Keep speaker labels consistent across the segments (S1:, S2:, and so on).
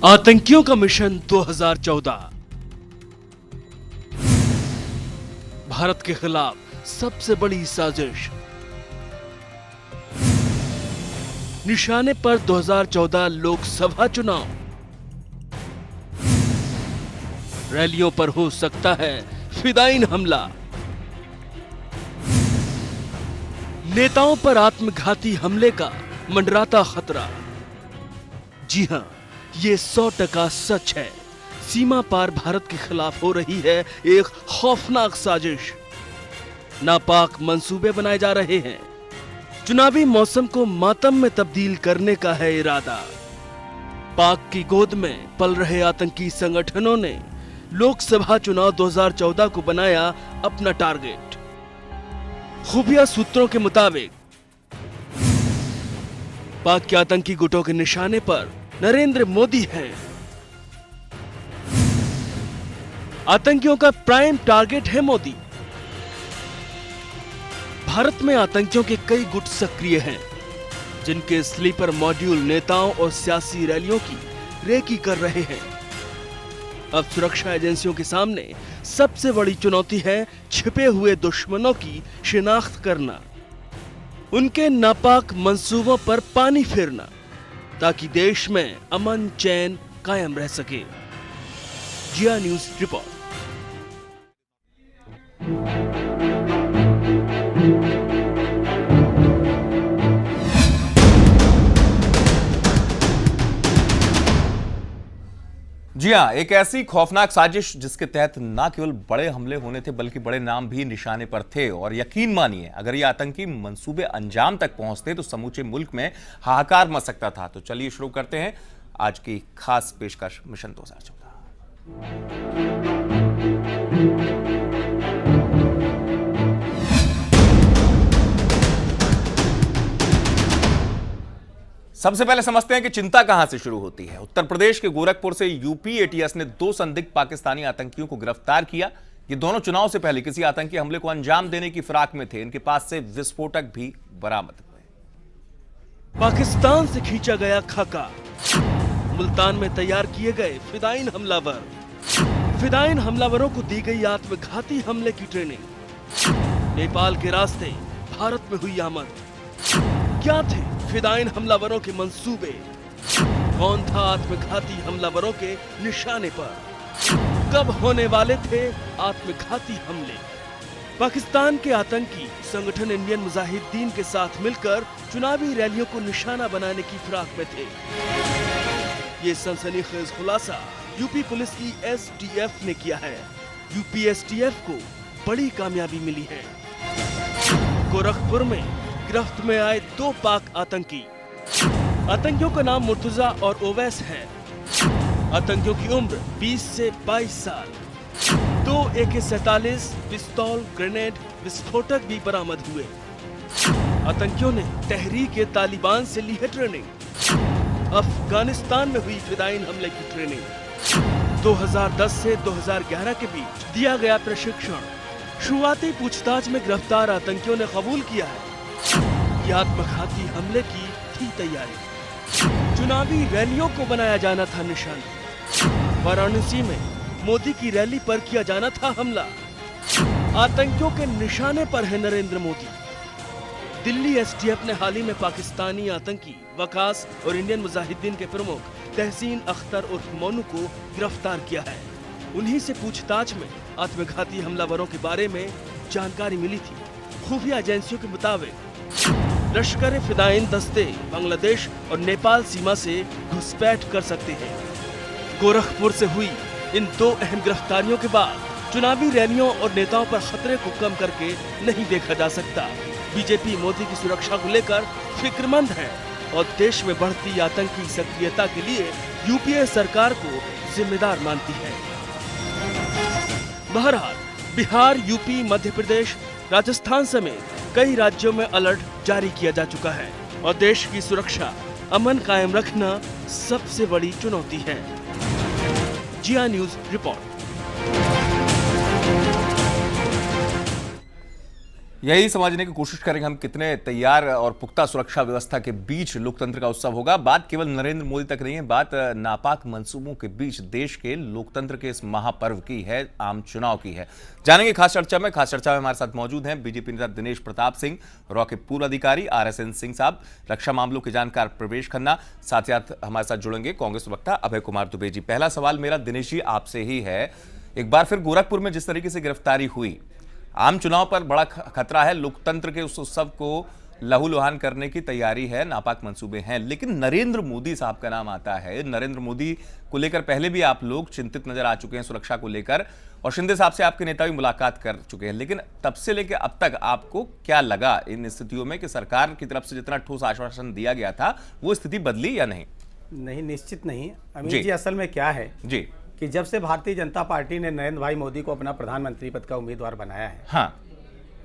S1: आतंकियों का मिशन 2014। भारत के खिलाफ सबसे बड़ी साजिश। निशाने पर 2014 लोकसभा चुनाव। रैलियों पर हो सकता है फिदायीन हमला। नेताओं पर आत्मघाती हमले का मंडराता खतरा। जी हां, ये 100% सच है। सीमा पार भारत के खिलाफ हो रही है एक खौफनाक साजिश। नापाक मंसूबे बनाए जा रहे हैं। चुनावी मौसम को मातम में तब्दील करने का है इरादा। पाक की गोद में पल रहे आतंकी संगठनों ने लोकसभा चुनाव 2014 को बनाया अपना टारगेट। खुफिया सूत्रों के मुताबिक पाक के आतंकी गुटों के निशाने पर नरेंद्र मोदी हैं। आतंकियों का प्राइम टारगेट है मोदी। भारत में आतंकियों के कई गुट सक्रिय हैं, जिनके स्लीपर मॉड्यूल नेताओं और सियासी रैलियों की रेकी कर रहे हैं। अब सुरक्षा एजेंसियों के सामने सबसे बड़ी चुनौती है छिपे हुए दुश्मनों की शिनाख्त करना, उनके नापाक मंसूबों पर पानी फेरना, ताकि देश में अमन चैन कायम रह सके। जिया न्यूज रिपोर्ट।
S2: जी हाँ, एक ऐसी खौफनाक साजिश जिसके तहत न केवल बड़े हमले होने थे बल्कि बड़े नाम भी निशाने पर थे। और यकीन मानिए, अगर ये आतंकी मंसूबे अंजाम तक पहुंचते तो समूचे मुल्क में हाहाकार मच सकता था। तो चलिए शुरू करते हैं आज की खास पेशकश मिशन 2014। सबसे पहले समझते हैं कि चिंता कहां से शुरू होती है। उत्तर प्रदेश के गोरखपुर से यूपी एटीएस ने 2 संदिग्ध पाकिस्तानी आतंकियों को गिरफ्तार किया। ये दोनों चुनाव से पहले किसी आतंकी हमले को अंजाम देने की फिराक में थे। इनके पास से विस्फोटक भी बरामद हुए।
S1: पाकिस्तान से खींचा गया खाका। मुल्तान में तैयार किए गए फिदायीन हमलावर। फिदायीन हमलावरों को दी गई आत्मघाती हमले की ट्रेनिंग। नेपाल के रास्ते भारत में हुई आमद। क्या थे फिदायीन हमलावरों के मंसूबे? कौन था आत्मघाती हमलावरों के निशाने पर? कब होने वाले थे आत्मघाती हमले? पाकिस्तान के आतंकी संगठन इंडियन मुजाहिदीन के साथ मिलकर चुनावी रैलियों को निशाना बनाने की फिराक में थे। ये सनसनीखेज खुलासा यूपी पुलिस की एसटीएफ ने किया है। यूपी एसटीएफ को बड़ी कामयाबी मिली है। गोरखपुर में गिरफ्त में आए 2 पाक आतंकी। आतंकियों का नाम मुर्तजा और ओवैस है। आतंकियों की उम्र 20 से 22 साल। 2 AK-47 पिस्तौल, ग्रेनेड, विस्फोटक भी बरामद हुए। आतंकियों ने तहरीक-ए-तालिबान से ली है ट्रेनिंग। अफगानिस्तान में हुई फिदायीन हमले की ट्रेनिंग। 2010 से 2011 के बीच दिया गया प्रशिक्षण। शुरुआती पूछताछ में गिरफ्तार आतंकियों ने कबूल किया है कि आत्मघाती हमले की थी तैयारी। चुनावी रैलियों को बनाया जाना था निशाना। वाराणसी में मोदी की रैली पर किया जाना था हमला। आतंकियों के निशाने पर है नरेंद्र मोदी। दिल्ली एसटीएफ ने हाल ही में पाकिस्तानी आतंकी वकास और इंडियन मुजाहिदीन के प्रमुख तहसीन अख्तर उर्फ मोनू को गिरफ्तार किया है। उन्हीं से पूछताछ में आत्मघाती हमलावरों के बारे में जानकारी मिली थी। खुफिया एजेंसियों के मुताबिक लश्कर फिदायीन दस्ते बांग्लादेश और नेपाल सीमा से घुसपैठ कर सकते हैं। गोरखपुर से हुई इन 2 अहम गिरफ्तारियों के बाद चुनावी रैलियों और नेताओं पर खतरे को कम करके नहीं देखा जा सकता। बीजेपी मोदी की सुरक्षा को लेकर फिक्रमंद है और देश में बढ़ती आतंकी सक्रियता के लिए यूपीए सरकार को जिम्मेदार मानती है। बहरहाल बिहार, यूपी, मध्य प्रदेश, राजस्थान समेत कई राज्यों में अलर्ट जारी किया जा चुका है और देश की सुरक्षा, अमन कायम रखना सबसे बड़ी चुनौती है। जिया न्यूज रिपोर्ट।
S2: यही समझने की कोशिश करेंगे हम कितने तैयार और पुख्ता सुरक्षा व्यवस्था के बीच लोकतंत्र का उत्सव होगा। बात केवल नरेंद्र मोदी तक नहीं है, बात नापाक मंसूबों के बीच देश के लोकतंत्र के इस महापर्व की है, आम चुनाव की है। जानेंगे खास चर्चा में हमारे साथ मौजूद हैं बीजेपी नेता दिनेश प्रताप सिंह, रॉ के पूर्व अधिकारी RSN सिंह साहब, रक्षा मामलों के जानकार प्रवेश खन्ना, साथ ही साथ हमारे साथ जुड़ेंगे कांग्रेस वक्ता अभय कुमार दुबे जी। पहला सवाल मेरा दिनेश जी आपसे ही है, एक बार फिर गोरखपुर में जिस तरीके से गिरफ्तारी हुई, आम चुनाव पर बड़ा खतरा है, लोकतंत्र के उस उत्सव को लहूलुहान करने की तैयारी है, नापाक मंसूबे हैं, लेकिन नरेंद्र मोदी साहब का नाम आता है। नरेंद्र मोदी को लेकर पहले भी आप लोग चिंतित नजर आ चुके हैं सुरक्षा को लेकर, और शिंदे साहब से आपके नेता भी मुलाकात कर चुके हैं, लेकिन तब से लेकर अब तक आपको क्या लगा इन स्थितियों में कि सरकार की तरफ से जितना ठोस आश्वासन दिया गया था वो स्थिति बदली या नहीं?
S3: नहीं, निश्चित नहीं अमित जी। असल में क्या है
S2: जी
S3: कि जब से भारतीय जनता पार्टी ने नरेंद्र भाई मोदी को अपना प्रधानमंत्री पद का उम्मीदवार बनाया है,
S2: हाँ,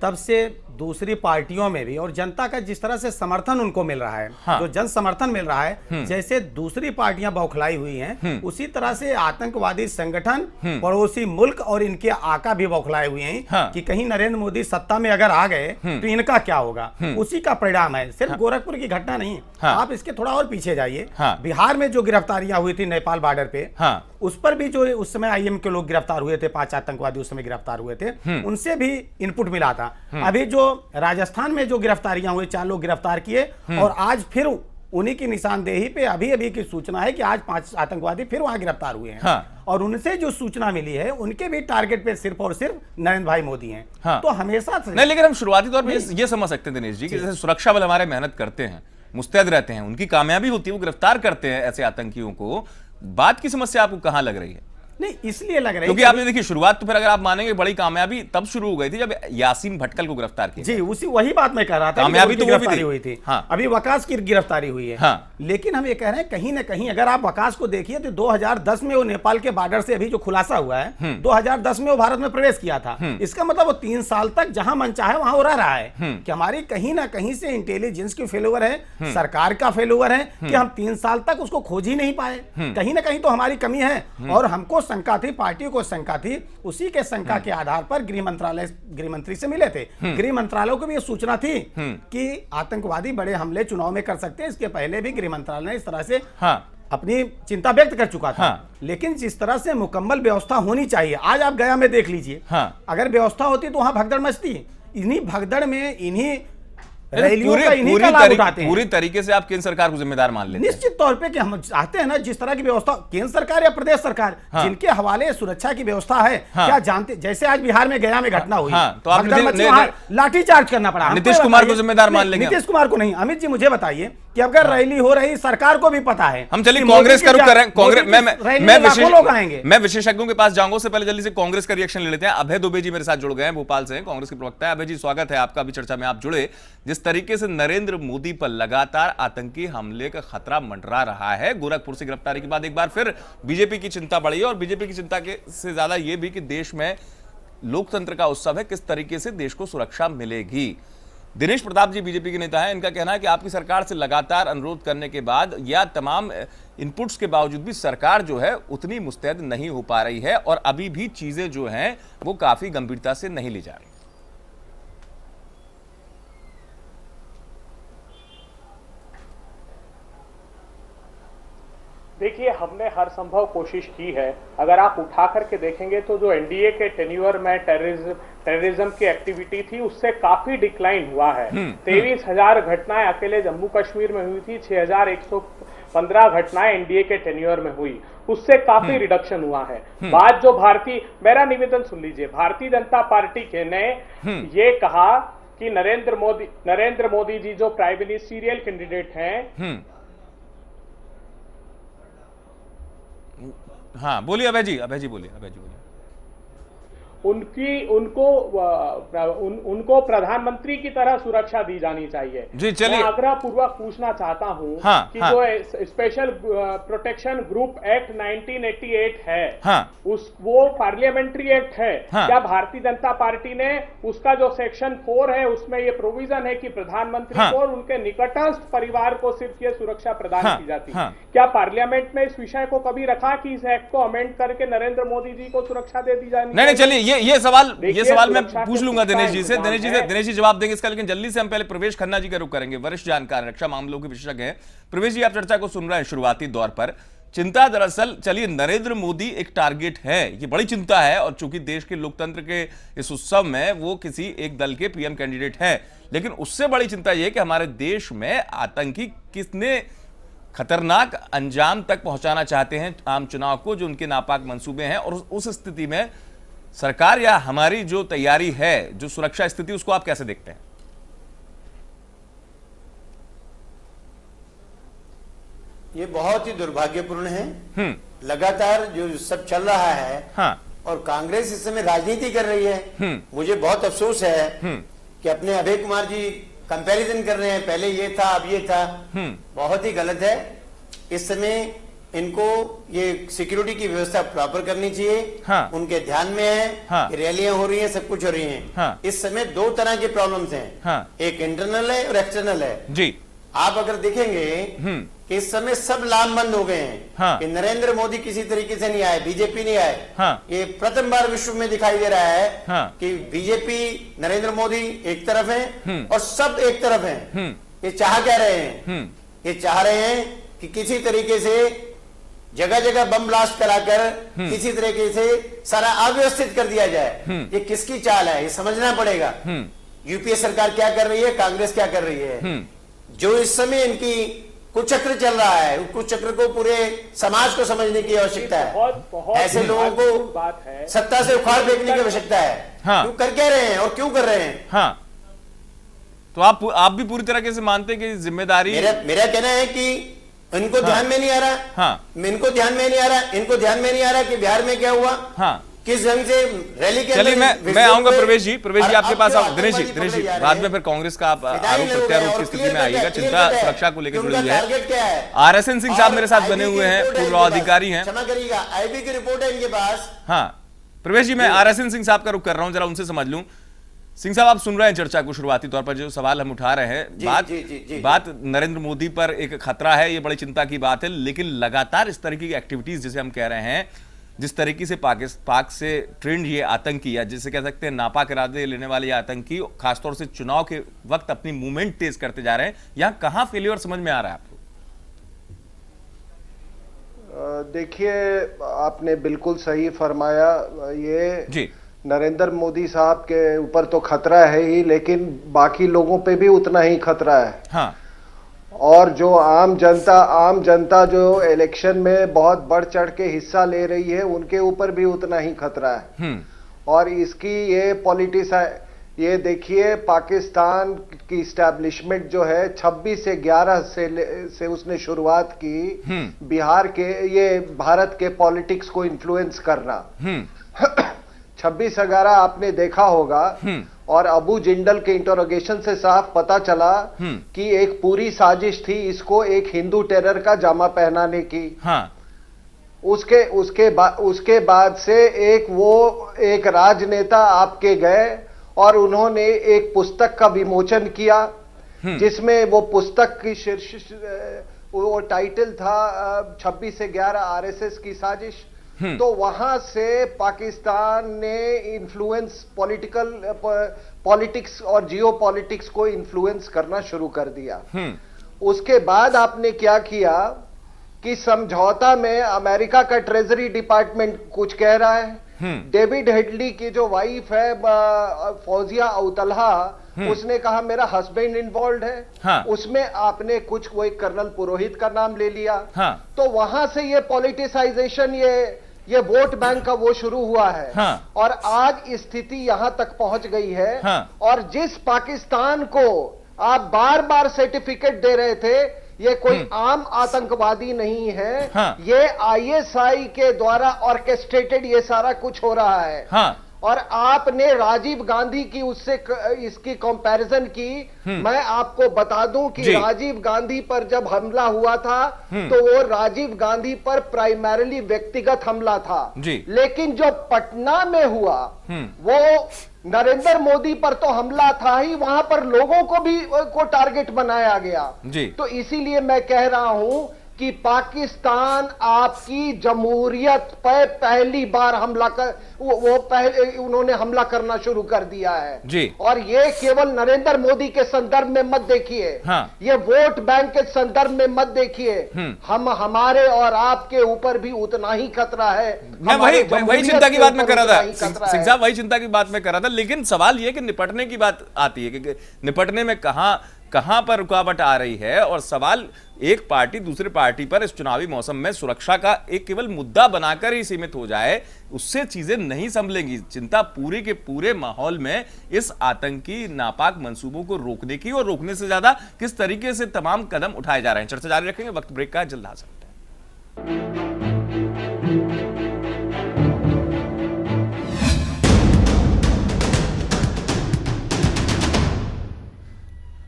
S3: तब से दूसरी पार्टियों में भी और जनता का जिस तरह से समर्थन उनको मिल रहा है,
S2: हाँ।
S3: जो जन समर्थन मिल रहा है, जैसे दूसरी पार्टियां बौखलाई हुई हैं, उसी तरह से आतंकवादी संगठन, पड़ोसी मुल्क और इनके आका भी बौखलाए हुए हैं,
S2: हाँ।
S3: कि कहीं नरेंद्र मोदी सत्ता में अगर आ गए तो इनका क्या होगा। उसी का परिणाम है, सिर्फ गोरखपुर की घटना नहीं।
S2: हाँ।
S3: आप इसके थोड़ा और पीछे जाइए,
S2: हाँ।
S3: बिहार में जो गिरफ्तारियां हुई थी नेपाल बॉर्डर पे,
S2: हाँ।
S3: उस पर भी जो उस समय IM के लोग गिरफ्तार हुए थे, 5 आतंकवादी उस समय गिरफ्तार हुए थे, उनसे भी इनपुट मिला था। अभी जो राजस्थान में जो गिरफ्तारियां हुई, 4 लोग गिरफ्तार किए, और आज फिर उन्हीं की निशानदेही पे अभी की सूचना है कि आज 5 आतंकवादी फिर वहां गिरफ्तार हुए हैं।
S2: हाँ।
S3: और उनसे जो सूचना मिली है, उनके भी टारगेट पे सिर्फ और सिर्फ नरेंद्र भाई मोदी हैं।
S2: हाँ।
S3: तो हमेशा से
S2: नहीं, लेकिन हम शुरुआती तौर पे ये समझ सकते हैं दिनेश जी कि जैसे सुरक्षा बल हमारे मेहनत करते हैं, मुस्तैद रहते हैं, उनकी कामयाबी होती है, वो गिरफ्तार करते हैं ऐसे आतंकियों को, बात की समस्या आपको कहां लग रही है?
S3: नहीं, इसलिए लग रहा है
S2: क्योंकि आपने देखिए शुरुआत तो फिर अगर आप मानेंगे बड़ी कामयाबी तब शुरू हो गई थी जब यासीन भटकल को गिरफ्तार किया।
S3: जी, वही बात मैं कह रहा था,
S2: कामयाबी तो
S3: गिरफ्तारी हुई थी।
S2: हाँ।
S3: अभी वकास की गिरफ्तारी हुई है।
S2: हाँ।
S3: लेकिन हम ये कह रहे हैं कहीं ना कहीं अगर आप वकास को देखिए तो 2010 में वो नेपाल के बॉर्डर से अभी जो खुलासा हुआ है, 2010 में वो भारत में प्रवेश किया था। इसका मतलब वो 3 साल तक जहां मन चाहे वहां वो रह रहा है, कि हमारी कहीं ना कहीं से इंटेलिजेंस की फेल्यूर है, सरकार का फेल्यूर है कि हम 3 साल तक उसको खोज ही नहीं पाए। कहीं ना कहीं तो हमारी कमी है, और हमको शंका थी, पार्टी को शंका थी, उसी के शंका के आधार पर गृह मंत्री से मिले थे। गृह मंत्रालय को भी ये सूचना थी कि आतंकवादी बड़े हमले चुनाव में कर सकते हैं। इसके पहले भी गृह मंत्रालय ने इस तरह से अपनी चिंता व्यक्त कर चुका था। लेकिन जिस तरह से मुकम्मल व्यवस्था होनी चाहिए, आज आप गया में देख लीजिए, अगर व्यवस्था होती तो वहां भगदड़ मचती। इन्हीं भगदड़ में, इन्हीं
S2: पूरी तरीके से आप केंद्र सरकार को जिम्मेदार मान लेते हैं?
S3: निश्चित तौर पे कि हम चाहते हैं ना, जिस तरह की व्यवस्था केंद्र सरकार या प्रदेश सरकार, जिनके हवाले सुरक्षा की व्यवस्था है, क्या जानते, जैसे आज बिहार में गया में घटना हुई,
S2: तो आप
S3: लाठीचार्ज करना पड़ा।
S2: नीतीश कुमार को जिम्मेदार मान लेंगे?
S3: नीतीश कुमार को नहीं। अमित जी मुझे बताइए कि अगर रैली हो रही, सरकार को भी पता है,
S2: हम चलिए कांग्रेस का रुख करें। कांग्रेस मैं विशेषज्ञों के पास जाऊंगा, उससे पहले जल्दी से कांग्रेस का रिएक्शन ले लेते हैं। अभय दुबे जी मेरे साथ जुड़ गए हैं, भोपाल से कांग्रेस के प्रवक्ता है। अभय जी, स्वागत है आपका भी चर्चा में, आप जुड़े। जिस तरीके से नरेंद्र मोदी पर लगातार आतंकी हमले का खतरा मंडरा रहा है, गोरखपुर से गिरफ्तारी के बाद एक बार फिर बीजेपी की चिंता बढ़ी है, और बीजेपी की चिंता के से ज्यादा यह भी कि देश में लोकतंत्र का उत्सव है, किस तरीके से देश को सुरक्षा मिलेगी। दिनेश प्रताप जी बीजेपी के नेता हैं, इनका कहना है कि आपकी सरकार से लगातार अनुरोध करने के बाद या तमाम इनपुट्स के बावजूद भी सरकार जो है उतनी मुस्तैद नहीं हो पा रही है, और अभी भी चीजें जो हैं वो काफी गंभीरता से नहीं ली जा रही।
S4: देखिए, हमने हर संभव कोशिश की है। अगर आप उठा करके देखेंगे तो जो एनडीए के टेन्योर में टेररिज्म की एक्टिविटी थी, उससे काफी डिक्लाइन हुआ है। 23,000 घटनाएं अकेले जम्मू कश्मीर में हुई थी, 6,115 घटनाएं एनडीए के टेन्योर में हुई, उससे काफी रिडक्शन हुआ है। बात जो मेरा निवेदन सुन लीजिए, भारतीय जनता पार्टी के ने ये कहा कि नरेंद्र मोदी जी जो प्राइम मिनिस्टीरियल कैंडिडेट हैं।
S2: हाँ, बोलिए अभय जी बोलिए।
S4: उनको प्रधानमंत्री की तरह सुरक्षा दी जानी चाहिए।
S2: जी, चलिए।
S4: मैं आग्रह पूर्वक पूछना चाहता हूं कि जो स्पेशल प्रोटेक्शन ग्रुप एक्ट 1988 है, वो पार्लियामेंट्री एक्ट है। क्या भारतीय जनता पार्टी ने उसका जो सेक्शन 4 है उसमें ये प्रोविजन है कि प्रधानमंत्री को और उनके निकटस्थ परिवार को सिर्फ ये सुरक्षा प्रदान की जाती है? क्या पार्लियामेंट में इस विषय को कभी रखा कि इस एक्ट को अमेंड करके नरेंद्र मोदी जी को सुरक्षा दे दी जानी?
S2: नहीं, चलिए ये सवाल मैं पूछ लूंगा दिनेश जी से।
S4: है।
S2: दिनेश जी जवाब देंगे इसका, लेकिन जल्दी से हम पहले प्रवेश खन्ना जी का रुख करेंगे, वरिष्ठ जानकार रक्षा मामलों के विशेषज्ञ हैं। प्रवेश जी, आप चर्चा को सुन रहे हैं शुरुआती दौर पर। चिंता दरअसल, चलिए नरेंद्र मोदी एक टारगेट है, ये बड़ी चिंता है, और चूंकि देश के लोकतंत्र के इस उत्सव में वो किसी एक दल के पीएम कैंडिडेट है, लेकिन उससे बड़ी चिंता यह कि हमारे देश में आतंकी कितने खतरनाक अंजाम तक पहुंचाना चाहते हैं आम चुनाव को, जो उनके नापाक मंसूबे हैं। और उस स्थिति में सरकार या हमारी जो तैयारी है, जो सुरक्षा स्थिति, उसको आप कैसे देखते हैं?
S5: ये बहुत ही दुर्भाग्यपूर्ण है। लगातार जो सब चल रहा है,
S2: हाँ,
S5: और कांग्रेस इस समय राजनीति कर रही है। मुझे बहुत अफसोस है कि अपने अभय कुमार जी कंपैरिजन कर रहे हैं, पहले ये था अब ये था। बहुत ही गलत है। इस समय इनको ये सिक्योरिटी की व्यवस्था प्रॉपर करनी चाहिए।
S2: हाँ,
S5: उनके ध्यान में है
S2: हाँ,
S5: कि रैलियां हो रही हैं, सब कुछ हो रही हैं।
S2: हाँ,
S5: इस समय दो तरह के प्रॉब्लम्स हैं।
S2: हाँ,
S5: एक इंटरनल है और एक्सटर्नल है
S2: जी।
S5: आप अगर देखेंगे कि इस समय सब लामबंद हो गए हैं।
S2: हाँ,
S5: कि नरेंद्र मोदी किसी तरीके से नहीं आए, बीजेपी नहीं आए।
S2: हाँ,
S5: ये प्रथम बार विश्व में दिखाई दे रहा है।
S2: हाँ,
S5: कि बीजेपी, नरेंद्र मोदी एक तरफ है और सब एक तरफ हैं। ये चाह क्या रहे हैं? ये चाह रहे हैं कि किसी तरीके से जगह जगह बम ब्लास्ट कराकर किसी तरीके से सारा अव्यवस्थित कर दिया जाए। ये किसकी चाल है, ये समझना पड़ेगा। यूपीए सरकार क्या कर रही है, कांग्रेस क्या कर रही है। जो इस समय इनकी कुचक्र चल रहा है, उस कुचक्र को पूरे समाज को समझने की आवश्यकता है। ऐसे लोगों को सत्ता से उखाड़ फेंकने की आवश्यकता है।
S2: हाँ,
S5: क्यों कर क्या रहे हैं और क्यों कर रहे हैं?
S2: हाँ, तो आप भी पूरी तरीके से मानते हैं कि जिम्मेदारी,
S5: मेरा कहना है कि इनको ध्यान में नहीं आ रहा।
S2: हाँ,
S5: इनको ध्यान में नहीं आ रहा, इनको ध्यान में नहीं आ रहा कि बिहार में क्या हुआ।
S2: हाँ,
S5: किस ढंग से रैली के
S2: चलिए मैं आऊंगा प्रवेश जी आपके पास आऊं। दिनेश जी बाद में फिर कांग्रेस का आप आरोप प्रत्यारोप की स्थिति में आइएगा। चिंता सुरक्षा को लेकर जुड़ी है। आरएसएन सिंह साहब मेरे साथ बने हुए हैं, पूर्व अधिकारी हैं।
S5: क्षमा करिएगा, आईबी की रिपोर्ट है इनके पास।
S2: हाँ प्रवेश जी, मैं आरएसएन सिंह साहब का रुख कर रहा हूं, जरा उनसे समझ लूं। सिंह साहब, आप सुन रहे हैं चर्चा को। शुरुआती तौर पर जो सवाल हम उठा रहे हैं, बात नरेंद्र मोदी पर एक खतरा है, ये बड़ी चिंता की बात है, लेकिन लगातार इस तरह की एक्टिविटीज जिसे हम कह रहे हैं, जिस तरीके से पाक से ट्रेंड ये आतंकी, या जिसे कह सकते हैं नापाक इरादे लेने वाले आतंकी, खासतौर से चुनाव के वक्त अपनी मूवमेंट तेज करते जा रहे हैं, यहां कहां फेलियर समझ में आ रहा है आपको?
S6: देखिए, आपने बिल्कुल सही फरमाया। ये जी नरेंद्र मोदी साहब के ऊपर तो खतरा है ही, लेकिन बाकी लोगों पे भी उतना ही खतरा है। हाँ। और जो आम जनता जो इलेक्शन में बहुत बढ़ चढ़ के हिस्सा ले रही है, उनके ऊपर भी उतना ही खतरा है। और इसकी ये देखिए, पाकिस्तान की इस्टेब्लिशमेंट जो है 26 से 11 से उसने शुरुआत की बिहार के, ये भारत के पॉलिटिक्स को इन्फ्लुएंस करना। 26/11 आपने देखा होगा, और अबू जिंदल के इंटरोगेशन से साफ पता चला कि एक पूरी साजिश थी इसको एक हिंदू टेरर का जामा पहनाने की। हाँ। उसके बाद से एक राजनेता आपके गए और उन्होंने एक पुस्तक का विमोचन किया, जिसमें वो पुस्तक की वो टाइटल था 26 से 11 आरएसएस की साजिश। तो वहां से पाकिस्तान ने इन्फ्लुएंस पॉलिटिक्स और जियो पॉलिटिक्स को इन्फ्लुएंस करना शुरू कर दिया। उसके बाद आपने क्या किया कि समझौता में अमेरिका का ट्रेजरी डिपार्टमेंट कुछ कह रहा है, डेविड हेडली की जो वाइफ है फौजिया अवतल्हा, उसने कहा मेरा हस्बैंड इन्वॉल्व है। हाँ। उसमें आपने कोई कर्नल पुरोहित का नाम ले लिया। हाँ। तो वहां से ये पॉलिटिसाइजेशन, ये वोट बैंक का वो शुरू हुआ है। हाँ। और आज स्थिति यहां तक पहुंच गई है। हाँ। और जिस पाकिस्तान को आप बार बार सर्टिफिकेट दे रहे थे, ये कोई आम आतंकवादी नहीं है। हाँ। ये आईएसआई के द्वारा ऑर्केस्ट्रेटेड ये सारा कुछ हो रहा है। हाँ। और आपने राजीव गांधी की उससे इसकी कंपैरिजन की। मैं आपको बता दूं कि राजीव गांधी पर जब हमला हुआ था तो वो राजीव गांधी पर प्राइमरीली व्यक्तिगत हमला था, लेकिन जो पटना में हुआ वो नरेंद्र मोदी पर तो हमला था ही, वहां पर लोगों को भी को टारगेट बनाया गया। तो इसीलिए मैं कह रहा हूं कि पाकिस्तान आपकी जमहूरियत पर पहली बार हमला कर उन्होंने हमला करना शुरू कर दिया है
S2: जी।
S6: और ये केवल नरेंद्र मोदी के संदर्भ में मत देखिए,
S2: हाँ।
S6: ये वोट बैंक के संदर्भ में मत देखिए। हम हमारे और आपके ऊपर भी उतना ही खतरा है।
S2: मैं वही चिंता की बात मैं कर रहा था सिंह साहब, वही चिंता की बात मैं कर रहा था। लेकिन सवाल यह कि निपटने की बात आती है कि निपटने में कहां पर रुकावट आ रही है, और सवाल एक पार्टी दूसरे पार्टी पर इस चुनावी मौसम में सुरक्षा का एक केवल मुद्दा बनाकर ही सीमित हो जाए, उससे चीजें नहीं संभलेंगी। चिंता पूरे के पूरे माहौल में इस आतंकी नापाक मंसूबों को रोकने की, और रोकने से ज्यादा किस तरीके से तमाम कदम उठाए जा रहे हैं। चर्चा जारी रखेंगे, वक्त ब्रेक का, जल्द हाजिर होते हैं।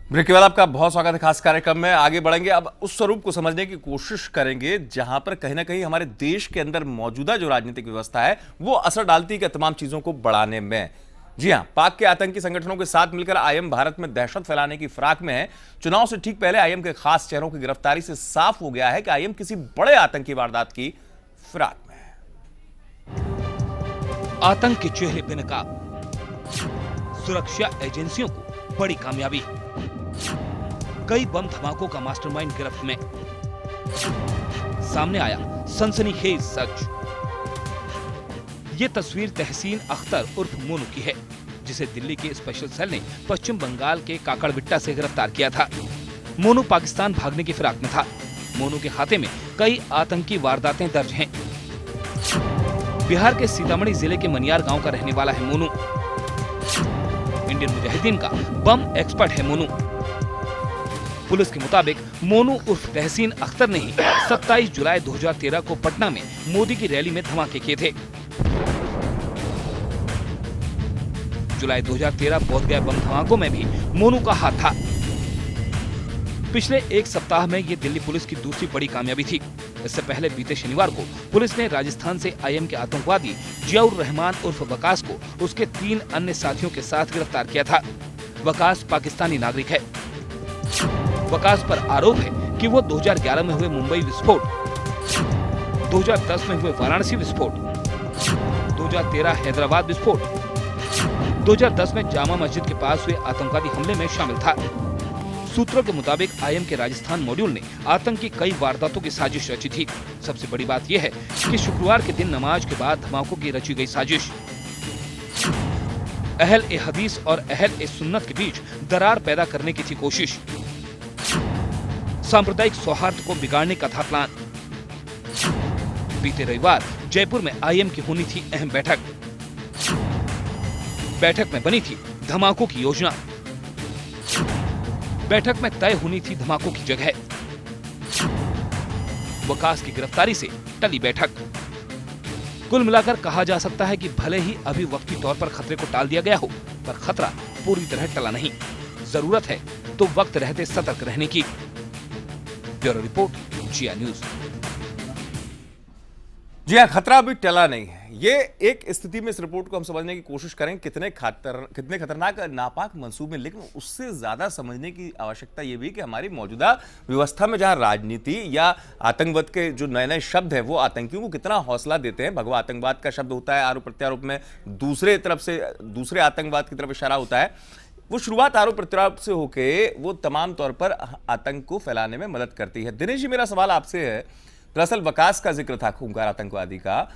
S2: ब्रेक के बाद आपका बहुत स्वागत है खास कार्यक्रम में। आगे बढ़ेंगे, अब उस स्वरूप को समझने की कोशिश करेंगे जहां पर कहीं ना कहीं हमारे देश के अंदर मौजूदा जो राजनीतिक व्यवस्था है वो असर डालती है तमाम चीजों को बढ़ाने में। जी हां, पाक के आतंकी संगठनों के साथ मिलकर आईएम भारत में दहशत फैलाने की फिराक में है। चुनाव से ठीक पहले आईएम के खास चेहरों की गिरफ्तारी से साफ हो गया है कि आईएम किसी बड़े आतंकी वारदात की फिराक में है।
S7: आतंक के चेहरे बेनकाब, सुरक्षा एजेंसियों को बड़ी कामयाबी, कई बम धमाकों का मास्टरमाइंड गिरफ्त में। सामने आया सनसनीखेज सच। ये तस्वीर तहसीन अख्तर उर्फ मोनू की है, जिसे दिल्ली के स्पेशल सेल ने पश्चिम बंगाल के काकड़बिट्टा से गिरफ्तार किया था। मोनू पाकिस्तान भागने की फिराक में था। मोनू के खाते में कई आतंकी वारदातें दर्ज हैं। बिहार के सीतामढ़ी जिले के मनियार गांव का रहने वाला है मोनू। इंडियन मुजाहिदीन का बम एक्सपर्ट है मोनू। पुलिस के मुताबिक मोनू उर्फ तहसीन अख्तर ने ही 27 जुलाई 2013 को पटना में मोदी की रैली में धमाके किए थे। जुलाई 2013 बोधगया बम धमाकों में भी मोनू का हाथ था। पिछले एक सप्ताह में ये दिल्ली पुलिस की दूसरी बड़ी कामयाबी थी। इससे पहले बीते शनिवार को पुलिस ने राजस्थान से आईएम के आतंकवादी जियाउर रहमान उर्फ वकास को उसके 3 अन्य साथियों के साथ गिरफ्तार किया था। वकास पाकिस्तानी नागरिक है। वकास पर आरोप है कि वो 2011 में हुए मुंबई विस्फोट, 2010 में हुए वाराणसी विस्फोट, 2013 हैदराबाद विस्फोट, 2010 में जामा मस्जिद के पास हुए आतंकवादी हमले में शामिल था। सूत्रों के मुताबिक आईएम के राजस्थान मॉड्यूल ने आतंकी कई वारदातों की साजिश रची थी। सबसे बड़ी बात यह है कि शुक्रवार के दिन नमाज के बाद धमाकों की रची गई साजिश। अहल ए हदीस और अहल ए सुन्नत के बीच दरार पैदा करने की थी कोशिश। सांप्रदायिक सौहार्द को बिगाड़ने का था प्लान। बीते रविवार जयपुर में आईएम की होनी थी अहम बैठक। बैठक में बनी थी धमाकों की योजना। बैठक में तय होनी थी धमाकों की जगह। वकास की गिरफ्तारी से टली बैठक। कुल मिलाकर कहा जा सकता है कि भले ही अभी वक्ती तौर पर खतरे को टाल दिया गया हो, पर खतरा पूरी तरह टला नहीं। जरूरत है तो वक्त रहते सतर्क रहने की। ब्यूरो रिपोर्ट, जिया न्यूज।
S2: जी हाँ, खतरा अभी टला नहीं है। ये एक स्थिति में इस रिपोर्ट को हम समझने की कोशिश करें कितने खतरनाक नापाक मंसूबे, लेकिन उससे ज्यादा समझने की आवश्यकता ये भी कि हमारी मौजूदा व्यवस्था में जहां राजनीति या आतंकवाद के जो नए नए शब्द हैं वो आतंकियों को कितना हौसला देते हैं। भगवा आतंकवाद का शब्द होता है, आरोप प्रत्यारोप में दूसरे तरफ से दूसरे आतंकवाद की तरफ इशारा होता है। वो शुरुआत आरोप प्रत्यारोप से होके वो तमाम तौर पर आतंक को फैलाने में मदद करती है। दिनेश जी, मेरा सवाल आपसे है, दरअसल वकास का जिक्र था, खूंखार आतंकवादी का।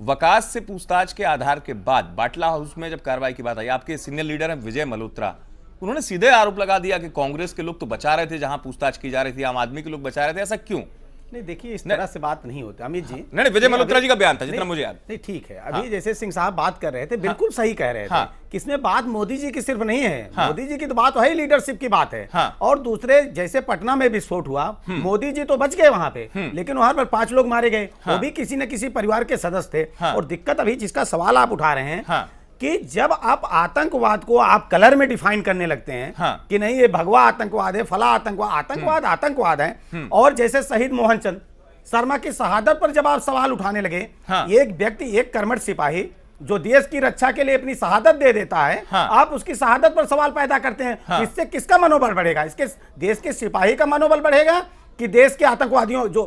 S2: वकास से पूछताछ के आधार के बाद बाटला हाउस में जब कार्रवाई की बात आई, आपके सीनियर लीडर हैं विजय मल्होत्रा, उन्होंने सीधे आरोप लगा दिया कि कांग्रेस के लोग तो बचा रहे थे जहां पूछताछ की जा रही थी, आम आदमी के लोग बचा रहे थे। ऐसा क्यों?
S3: नहीं, देखिए, इस तरह से बात नहीं होती अमित जी।
S2: नहीं, विजय मल्होत्रा जी का बयान था जितना मुझे याद।
S3: नहीं, ठीक है। अभी जैसे सिंह साहब बात कर रहे थे, बिल्कुल सही कह रहे थे कि इसमें बात मोदी जी की सिर्फ नहीं है। मोदी जी की तो बात है, लीडरशिप की बात है। और दूसरे, जैसे पटना में विस्फोट हुआ, मोदी जी तो बच गए वहां पे, लेकिन वहां पर 5 लोग मारे गए, वो भी किसी न किसी परिवार के सदस्य थे। और दिक्कत अभी जिसका सवाल आप उठा रहे हैं कि जब आप आतंकवाद को आप कलर में डिफाइन करने लगते हैं कि नहीं ये भगवा आतंकवाद है, फला आतंकवाद आतंकवाद है। और जैसे शहीद मोहनचंद शर्मा की शहादत पर जब आप सवाल उठाने लगे, एक व्यक्ति, एक कर्मठ सिपाही जो देश की रक्षा के लिए अपनी शहादत दे देता है, आप उसकी शहादत पर सवाल पैदा करते हैं। इससे किसका मनोबल बढ़ेगा? इसके देश के सिपाही का मनोबल बढ़ेगा कि देश के आतंकवादियों जो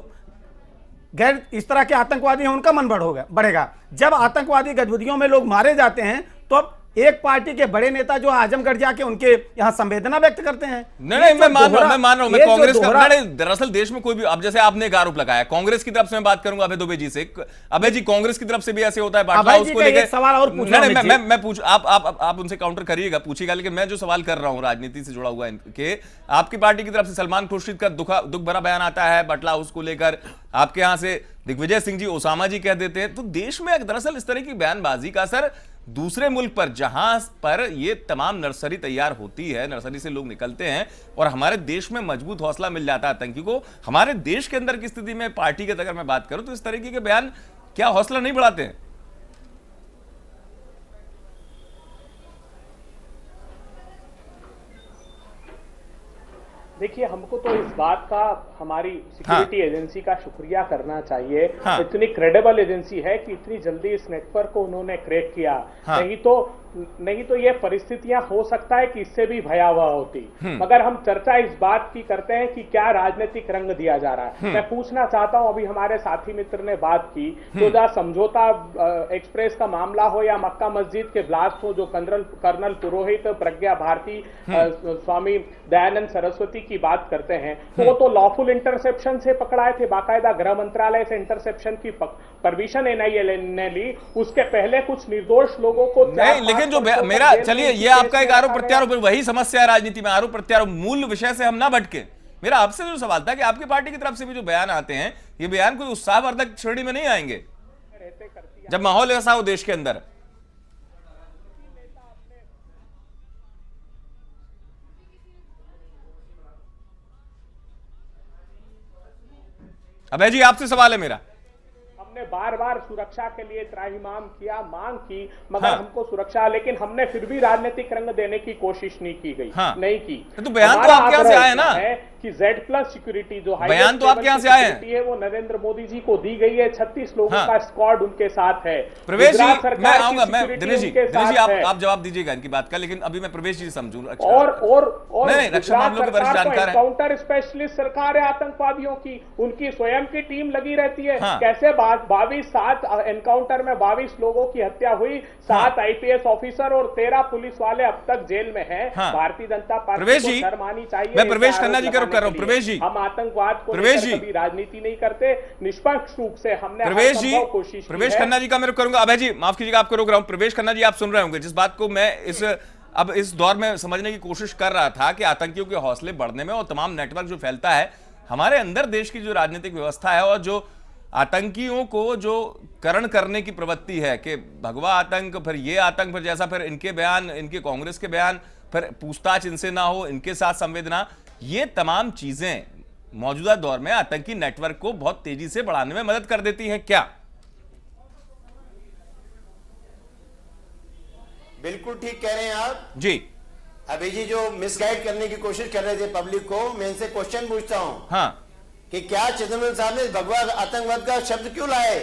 S3: गैर इस तरह के आतंकवादी हैं उनका मन बढ़ेगा। जब आतंकवादी गतिविधियों में लोग मारे जाते हैं तो अब एक पार्टी के बड़े नेता जो आजमगढ़ जाके उनके यहाँ संवेदना व्यक्त करते हैं।
S2: नहीं, मैं मान रहा हूं मैं कांग्रेस का, दरअसल देश में कोई भी, अब जैसे आपने एक आरोप लगाया कांग्रेस की तरफ से, मैं बात करूंगा अभय दुबे जी से। अभय जी, कांग्रेस की तरफ से भी ऐसे होता है, बाटला उसको लेकर
S3: सवाल और पूछ रहा हूं।
S2: मैं पूछ, आप उनसे काउंटर करिएगा, पूछिएगा, लेकिन मैं जो सवाल कर रहा हूं राजनीति से जुड़ा हुआ है कि आपकी पार्टी की तरफ से सलमान खुर्शीद का दुख भरा बयान आता है बाटला हाउस को लेकर, आपके यहां से दिग्विजय सिंह जी, ओसामा जी कह देते हैं। तो देश में दरअसल इस तरह की बयानबाजी का असर दूसरे मुल्क पर, जहां पर ये तमाम नर्सरी तैयार होती है, नर्सरी से लोग निकलते हैं और हमारे देश में मजबूत हौसला मिल जाता है आतंकी को, हमारे देश के अंदर की स्थिति में पार्टी की अगर मैं बात करूं तो इस तरीके के बयान क्या हौसला नहीं बढ़ाते हैं?
S4: देखिए, हमको तो इस बात का हमारी सिक्योरिटी एजेंसी का शुक्रिया करना चाहिए। इतनी क्रेडिबल एजेंसी है कि इतनी जल्दी इस नेटवर्क को उन्होंने क्रैक किया। नहीं तो ये परिस्थितियां हो सकता है कि इससे भी भयावह होती। मगर हम चर्चा इस बात की करते हैं कि क्या राजनीतिक रंग दिया जा रहा है। मैं पूछना चाहता हूं, अभी हमारे साथी मित्र ने बात की, तो जहाँ समझौता एक्सप्रेस का मामला हो या मक्का मस्जिद के ब्लास्ट हो, जो कर्नल पुरोहित, प्रज्ञा भारती, स्वामी दयानंद सरस्वती की बात करते हैं, तो वो तो लॉफुल इंटरसेप्शन से पकड़ाए थे, बाकायदा गृह मंत्रालय से इंटरसेप्शन की परमिशन एनआईए ने ली। उसके पहले कुछ निर्दोष लोगों को
S2: नहीं, लेकिन जो मेरा, चलिए ये आपका एक आरोप प्रत्यारोप, वही समस्या है राजनीति में, आरोप प्रत्यारोप, मूल विषय से हम ना भटके। मेरा आपसे जो सवाल था कि आपकी पार्टी की तरफ से भी जो बयान आते हैं, ये बयान कोई उत्साहवर्धक श्रेणी में नहीं आएंगे जब माहौल ऐसा हो देश के अंदर? अभय जी, आपसे सवाल है मेरा।
S4: हमने बार बार सुरक्षा के लिए त्राहिमाम किया, मांग की, मगर हमको सुरक्षा, लेकिन हमने फिर भी राजनीतिक रंग देने की कोशिश नहीं की गई। नहीं की।
S2: तो बयान तो आपके यहाँ से आए ना
S4: कि Z+ सिक्योरिटी जो
S2: बयान तो आपके यहाँ से आए
S4: है, वो नरेंद्र मोदी जी को दी गई है। 36 लोगों का स्क्वाड उनके साथ है।
S2: प्रवेश जी, मैं आऊंगा, मैं दिनेश जी आप जवाब दीजिएगा इनकी बात का, लेकिन अभी मैं प्रवेश जी समझू।
S4: और
S2: नहीं, रक्षा मामलों के वरिष्ठ जानकार हैं,
S4: काउंटर स्पेशलिस्ट सरकार है आतंकवादियों की, उनकी स्वयं की टीम लगी रहती है। कैसे 7 एनकाउंटर में 22 लोगों की हत्या हुई, 7 IPS ऑफिसर और 13 पुलिस वाले अब तक जेल में हैं। भारतीय जनता पार्टी को शर्म आनी चाहिए।
S2: मैं प्रवेश खन्ना जी कर रहा हूं। प्रवेश जी,
S4: हम आतंकवाद को कभी राजनीति नहीं करते, निष्पक्ष रूप से हमने कोशिश।
S2: प्रवेश खन्ना जी का मैं करूंगा। अभय जी माफ कीजिएगा, आपको रोक रहा हूं। प्रवेश खन्ना जी, आप सुन रहे होंगे जिस बात को मैं अब इस दौर में समझने की कोशिश कर रहा था कि आतंकियों के हौसले बढ़ने में और तमाम नेटवर्क जो फैलता है हमारे अंदर, देश की जो राजनीतिक व्यवस्था है और जो आतंकियों को जो करण करने की प्रवृत्ति है कि भगवा आतंक, फिर ये आतंक, फिर जैसा फिर इनके बयान, इनके कांग्रेस के बयान, फिर पूछताछ इनसे ना हो, इनके साथ संवेदना, ये तमाम चीजें मौजूदा दौर में आतंकी नेटवर्क को बहुत तेजी से बढ़ाने में मदद कर देती हैं क्या?
S5: बिल्कुल ठीक कह रहे हैं आप
S2: जी।
S5: अभी जी जो मिसगाइड करने की कोशिश कर रहे थे पब्लिक को, मैं इनसे क्वेश्चन पूछता हूं कि क्या चिदम्बरम साहब ने भगवा आतंकवाद का शब्द क्यों लाए?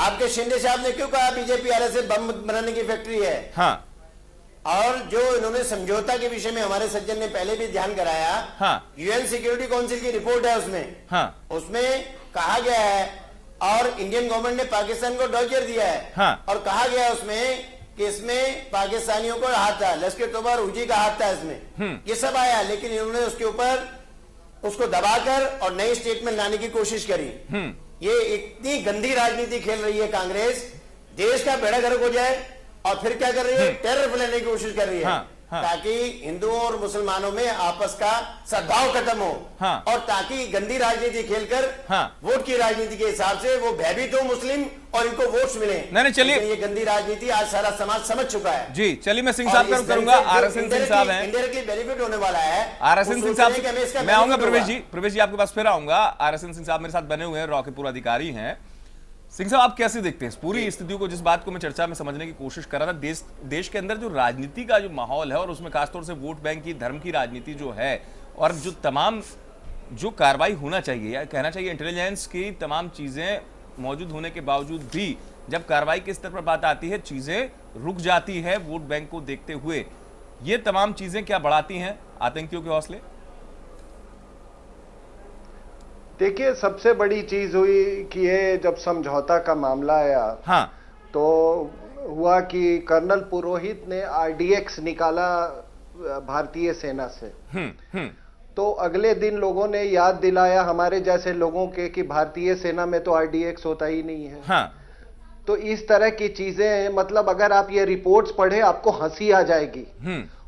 S5: आपके शिंदे साहब ने क्यों कहा बीजेपी RSS बम बनाने की फैक्ट्री है? और जो इन्होंने समझौता के विषय में हमारे सज्जन ने पहले भी ध्यान कराया, UN सिक्योरिटी काउंसिल की रिपोर्ट है उसमें कहा गया है, और इंडियन गवर्नमेंट ने पाकिस्तान को डॉजर दिया है, और कहा गया है उसमें कि इसमें पाकिस्तानियों को हाथ था, लश्कर तोबा और हुजी का हाथ था इसमें, ये सब आया, लेकिन इन्होंने उसके ऊपर उसको दबाकर और नई स्टेटमेंट लाने की कोशिश करी। ये इतनी गंदी राजनीति खेल रही है कांग्रेस, देश का बेड़ा गर्क हो जाए और फिर क्या कर रही है, टेरर फैलाने की कोशिश कर रही है, ताकि हिंदुओं और मुसलमानों में आपस का सद्भाव खत्म हो, और ताकि गंदी राजनीति खेलकर वोट की राजनीति के हिसाब से वो भयभीत हो मुस्लिम और इनको वोट्स मिले।
S2: नहीं, चलिए,
S5: ये गंदी राजनीति आज सारा समाज समझ चुका है।
S2: जी चलिए, मैं सिंह साहब का करूंगा। RSN सिंह साहब हैं,
S5: इंडायरेक्टली बेनिफिट होने वाला है।
S2: RSN सिंह साहब, मैं आऊंगा प्रवेश जी आपके पास फिर आऊंगा। RSN सिंह साहब मेरे साथ बने हुए हैं, रॉ के पूर्व अधिकारी हैं। सिंह साहब, आप कैसे देखते हैं पूरी स्थिति को, जिस बात को मैं चर्चा में समझने की कोशिश कर रहा था, देश के अंदर जो राजनीति का जो माहौल है और उसमें खासतौर से वोट बैंक की, धर्म की राजनीति जो है, और जो तमाम जो कार्रवाई होना चाहिए या कहना चाहिए इंटेलिजेंस की तमाम चीजें मौजूद होने के बावजूद भी जब कार्रवाई के स्तर पर बात आती है चीजें रुक जाती है वोट बैंक को देखते हुए। ये तमाम चीजें क्या बढ़ाती हैं आतंकियों के हौसले?
S6: देखिए, सबसे बड़ी चीज हुई कि ये जब समझौता का मामला आया,
S2: हाँ,
S6: तो हुआ कि कर्नल पुरोहित ने आरडीएक्स निकाला भारतीय सेना से। तो अगले दिन लोगों ने याद दिलाया हमारे जैसे लोगों के कि भारतीय सेना में तो आरडीएक्स होता ही नहीं है।
S2: हाँ,
S6: तो इस तरह की चीजें, मतलब अगर आप ये रिपोर्ट्स पढ़े आपको हंसी आ जाएगी,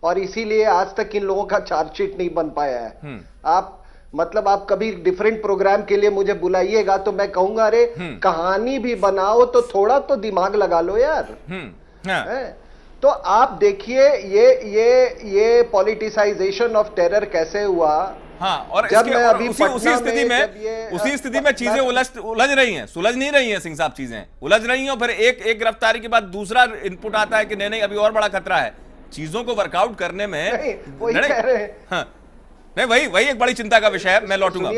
S6: और इसीलिए आज तक इन लोगों का चार्जशीट नहीं बन पाया है। आप मतलब आप कभी डिफरेंट प्रोग्राम के लिए मुझे बुलाइएगा तो मैं कहूंगा, अरे कहानी भी बनाओ तो थोड़ा तो दिमाग लगा लो यार।
S2: हाँ,
S6: तो आप देखिए ये पॉलिटिसाइजेशन ऑफ टेरर कैसे हुआ।
S2: हाँ, और
S6: जब
S2: इसके,
S6: मैं
S2: और
S6: अभी
S2: उसी स्थिति में चीजें उलझ रही हैं, सुलझ नहीं रही हैं सिंह साहब, चीजें उलझ रही हैं, और फिर एक गिरफ्तारी के बाद दूसरा इनपुट आता है कि नहीं अभी और बड़ा खतरा है। चीजों को वर्कआउट करने में
S6: वही कह रहे हैं।
S2: हाँ, नहीं, वही एक बड़ी चिंता का विषय है। मैं लौटूंगा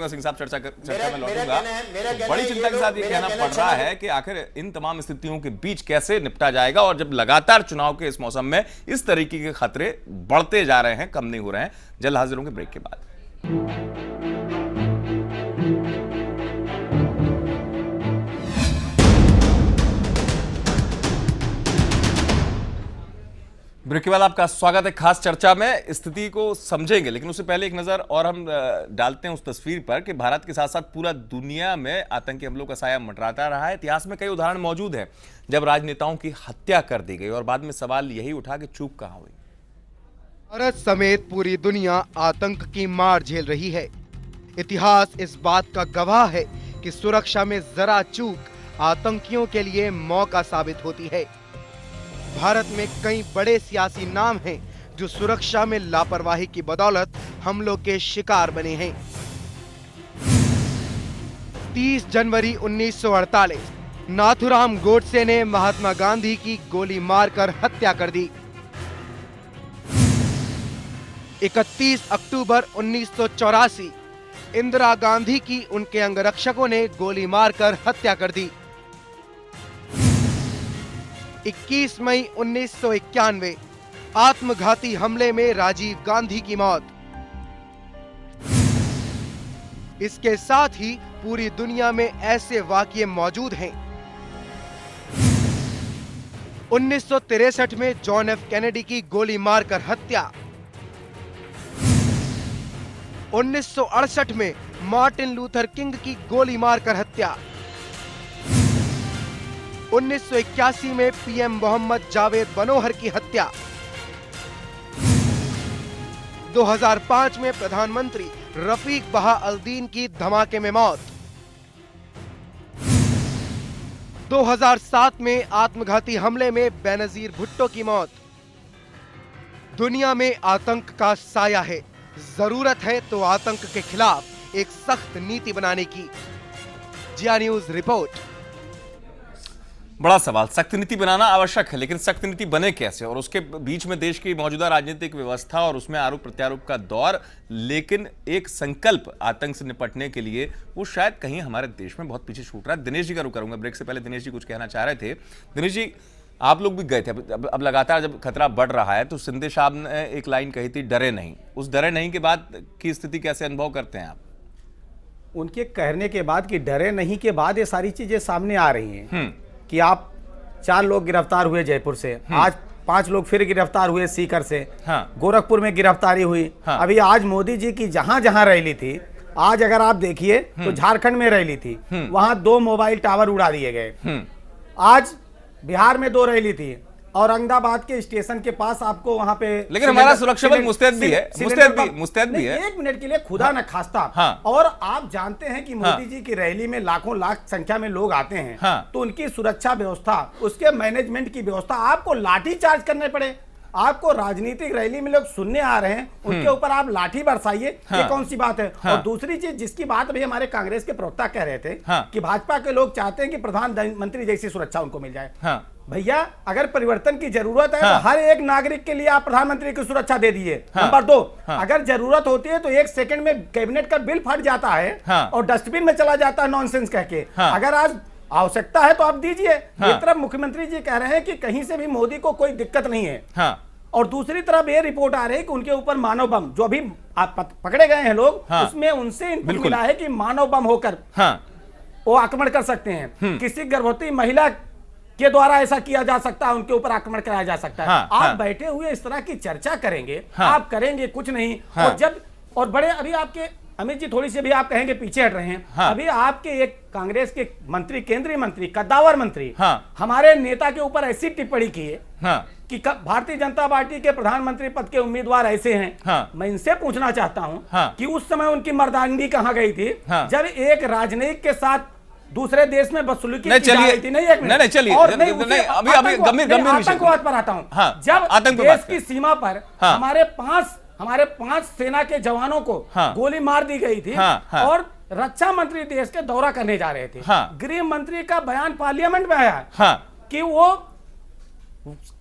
S2: सिंह साहब, चर्चा में लौटूंगा। तो बड़ी चिंता के साथ ये कहना पड़ रहा है कि आखिर इन तमाम स्थितियों के बीच कैसे निपटा जाएगा, और जब लगातार चुनाव के इस मौसम में इस तरीके के खतरे बढ़ते जा रहे हैं, कम नहीं हो रहे हैं। जल्द हाजिर होंगे ब्रेक के बाद। ब्रेक के बाद आपका स्वागत है खास चर्चा में। स्थिति को समझेंगे, लेकिन उससे पहले एक नजर और हम डालते हैं उस तस्वीर पर कि भारत के साथ साथ पूरा दुनिया में आतंकी हमलों का साया मंडराता रहा है। इतिहास में कई उदाहरण मौजूद हैं जब राजनेताओं की हत्या कर दी गई, और बाद में सवाल यही उठा कि चूक कहां हुई।
S8: भारत समेत पूरी दुनिया आतंक की मार झेल रही है। इतिहास इस बात का गवाह है कि सुरक्षा में जरा चूक आतंकियों के लिए मौका साबित होती है। भारत में कई बड़े सियासी नाम हैं जो सुरक्षा में लापरवाही की बदौलत हमलों के शिकार बने हैं। 30 जनवरी 1948 नाथुराम गोडसे ने महात्मा गांधी की गोली मारकर हत्या कर दी। 31 अक्टूबर 1984 इंदिरा गांधी की उनके अंगरक्षकों ने गोली मारकर हत्या कर दी। 21 मई 1991 आत्मघाती हमले में राजीव गांधी की मौत। इसके साथ ही पूरी दुनिया में ऐसे वाकये मौजूद हैं। 1963 में जॉन एफ कैनेडी की गोली मारकर हत्या। 1968 में मार्टिन लूथर किंग की गोली मारकर हत्या। 1981 में पीएम मोहम्मद जावेद बनोहर की हत्या। 2005 में प्रधानमंत्री रफीक बहा अल-दीन की धमाके में मौत। 2007 में आत्मघाती हमले में बेनजीर भुट्टो की मौत। दुनिया में आतंक का साया है। जरूरत है तो आतंक के खिलाफ एक सख्त नीति बनाने की। जिया न्यूज रिपोर्ट।
S2: बड़ा सवाल, सख्त नीति बनाना आवश्यक है, लेकिन सख्त नीति बने कैसे, और उसके बीच में देश की मौजूदा राजनीतिक व्यवस्था और उसमें आरोप प्रत्यारोप का दौर। लेकिन एक संकल्प आतंक से निपटने के लिए वो शायद कहीं हमारे देश में बहुत पीछे छूट रहा है। दिनेश जी का रुख करूंगा। ब्रेक से पहले दिनेश जी कुछ कहना चाह रहे थे। दिनेश जी, आप लोग भी गए थे, अब लगातार जब खतरा बढ़ रहा है तो सिंधे साहब ने एक लाइन कही थी, डरे नहीं। उस डरे नहीं के बाद की स्थिति कैसे अनुभव करते हैं आप?
S3: उनके कहने के बाद कि डरे नहीं के बाद ये सारी चीजें सामने आ रही हैं कि आप 4 लोग गिरफ्तार हुए जयपुर से, आज 5 लोग फिर गिरफ्तार हुए सीकर से।
S2: हाँ।
S3: गोरखपुर में गिरफ्तारी हुई। हाँ। अभी आज मोदी जी की जहां जहां रैली थी, आज अगर आप देखिए तो झारखंड में रैली थी, वहां 2 मोबाइल टावर उड़ा दिए गए। आज बिहार में 2 रैली थी, औरंगाबाद के स्टेशन के पास आपको वहां पे,
S2: लेकिन हमारा सुरक्षा बल मुस्तैद भी है।
S3: एक मिनट के लिए खुदा न खास्ता।
S2: हाँ।
S3: और आप जानते हैं कि मोदी जी की रैली में लाखों लाख संख्या में लोग आते हैं। हाँ। तो उनकी सुरक्षा व्यवस्था, उसके मैनेजमेंट की व्यवस्था, आपको लाठी चार्ज करने पड़े। आपको राजनीतिक रैली में लोग सुनने आ रहे हैं, उनके ऊपर आप लाठी बरसाइए। हाँ। ये कौन सी बात है? हाँ। और दूसरी चीज जिसकी बात अभी हमारे कांग्रेस के प्रवक्ता कह रहे थे। हाँ। कि भाजपा के लोग चाहते हैं कि प्रधानमंत्री जैसी सुरक्षा उनको मिल जाए। हाँ। भैया, अगर परिवर्तन की जरूरत है तो हर एक नागरिक के लिए आप प्रधानमंत्री की सुरक्षा दे दीजिए। नंबर 2, अगर जरूरत होती है तो 1 सेकंड में कैबिनेट का बिल फट जाता है और डस्टबिन में चला जाता है नॉनसेंस कह के। अगर आज आवश्यकता है तो आप दीजिए। एक तरफ मुख्यमंत्री जी कह रहे हैं कि कहीं से भी मोदी को कोई दिक्कत नहीं है। और दूसरी तरफ ये रिपोर्ट आ रही है कि उनके ऊपर मानव बम, जो अभी पकड़े गए हैं लोग,
S2: हाँ,
S3: उसमें उनसे इनपुट मिला है कि मानव बम होकर
S2: हाँ,
S3: वो आक्रमण कर सकते हैं। किसी गर्भवती महिला के द्वारा ऐसा किया जा सकता है, उनके ऊपर आक्रमण कराया जा सकता है।
S2: हाँ,
S3: आप
S2: हाँ,
S3: बैठे हुए इस तरह की चर्चा करेंगे,
S2: हाँ,
S3: आप करेंगे कुछ नहीं।
S2: हाँ,
S3: और बड़े अभी आपके अमित जी थोड़ी सी भी आप कहेंगे पीछे हट रहे हैं।
S2: हाँ,
S3: अभी आपके एक कांग्रेस के मंत्री, केंद्रीय मंत्री, कद्दावर मंत्री,
S2: हाँ,
S3: हमारे नेता के ऊपर ऐसी टिप्पणी की है
S2: हाँ,
S3: कि भारतीय जनता पार्टी के प्रधानमंत्री पद के उम्मीदवार ऐसे हैं।
S2: हाँ,
S3: मैं इनसे पूछना चाहता हूं
S2: हाँ,
S3: कि उस समय उनकी मर्दानगी कहां गई थी,
S2: हाँ,
S3: जब एक राजनयिक के साथ दूसरे देश में बदसलूकी
S2: नहीं,
S3: की जा
S2: चलिए,
S3: रही थी। नहीं, एक मिनट।
S2: नहीं, चलिए,
S3: और
S2: नहीं, अभी गंभीर विषय।
S3: आतंकवाद पर आता हूं।
S2: हाँ,
S3: जब
S2: आतंक पर
S3: देश
S2: बात
S3: की सीमा पर
S2: हाँ,
S3: हमारे पांच सेना के जवानों को
S2: हाँ,
S3: गोली मार दी गई थी,
S2: हाँ, हाँ,
S3: और रक्षा मंत्री देश के दौरा करने जा रहे थे।
S2: हाँ,
S3: गृह मंत्री का बयान पार्लियामेंट में आया
S2: हाँ,
S3: कि वो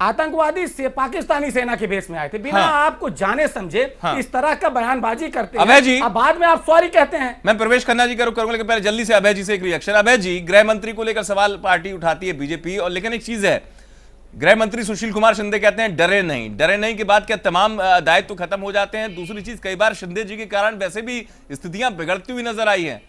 S3: आतंकवादी से पाकिस्तानी सेना के बेस में आए थे, बिना
S2: हाँ,
S3: आपको जाने समझे
S2: हाँ,
S3: इस तरह का बयानबाजी करते
S2: अभय
S3: हैं।
S2: जी,
S3: अब बाद में आप सॉरी कहते हैं।
S2: मैं प्रवेश खन्ना जी का करूंगा, लेकिन पहले जल्दी से अभय जी से एक रिएक्शन। अभय जी, गृह मंत्री को लेकर सवाल पार्टी उठाती है बीजेपी, और लेकिन एक चीज है, गृह मंत्री सुशील कुमार शिंदे कहते हैं डरे नहीं के बाद क्या तमाम दायित्व खत्म हो जाते हैं। दूसरी चीज, कई बार शिंदे जी के कारण वैसे भी स्थितियां बिगड़ती हुई नजर आई हैं।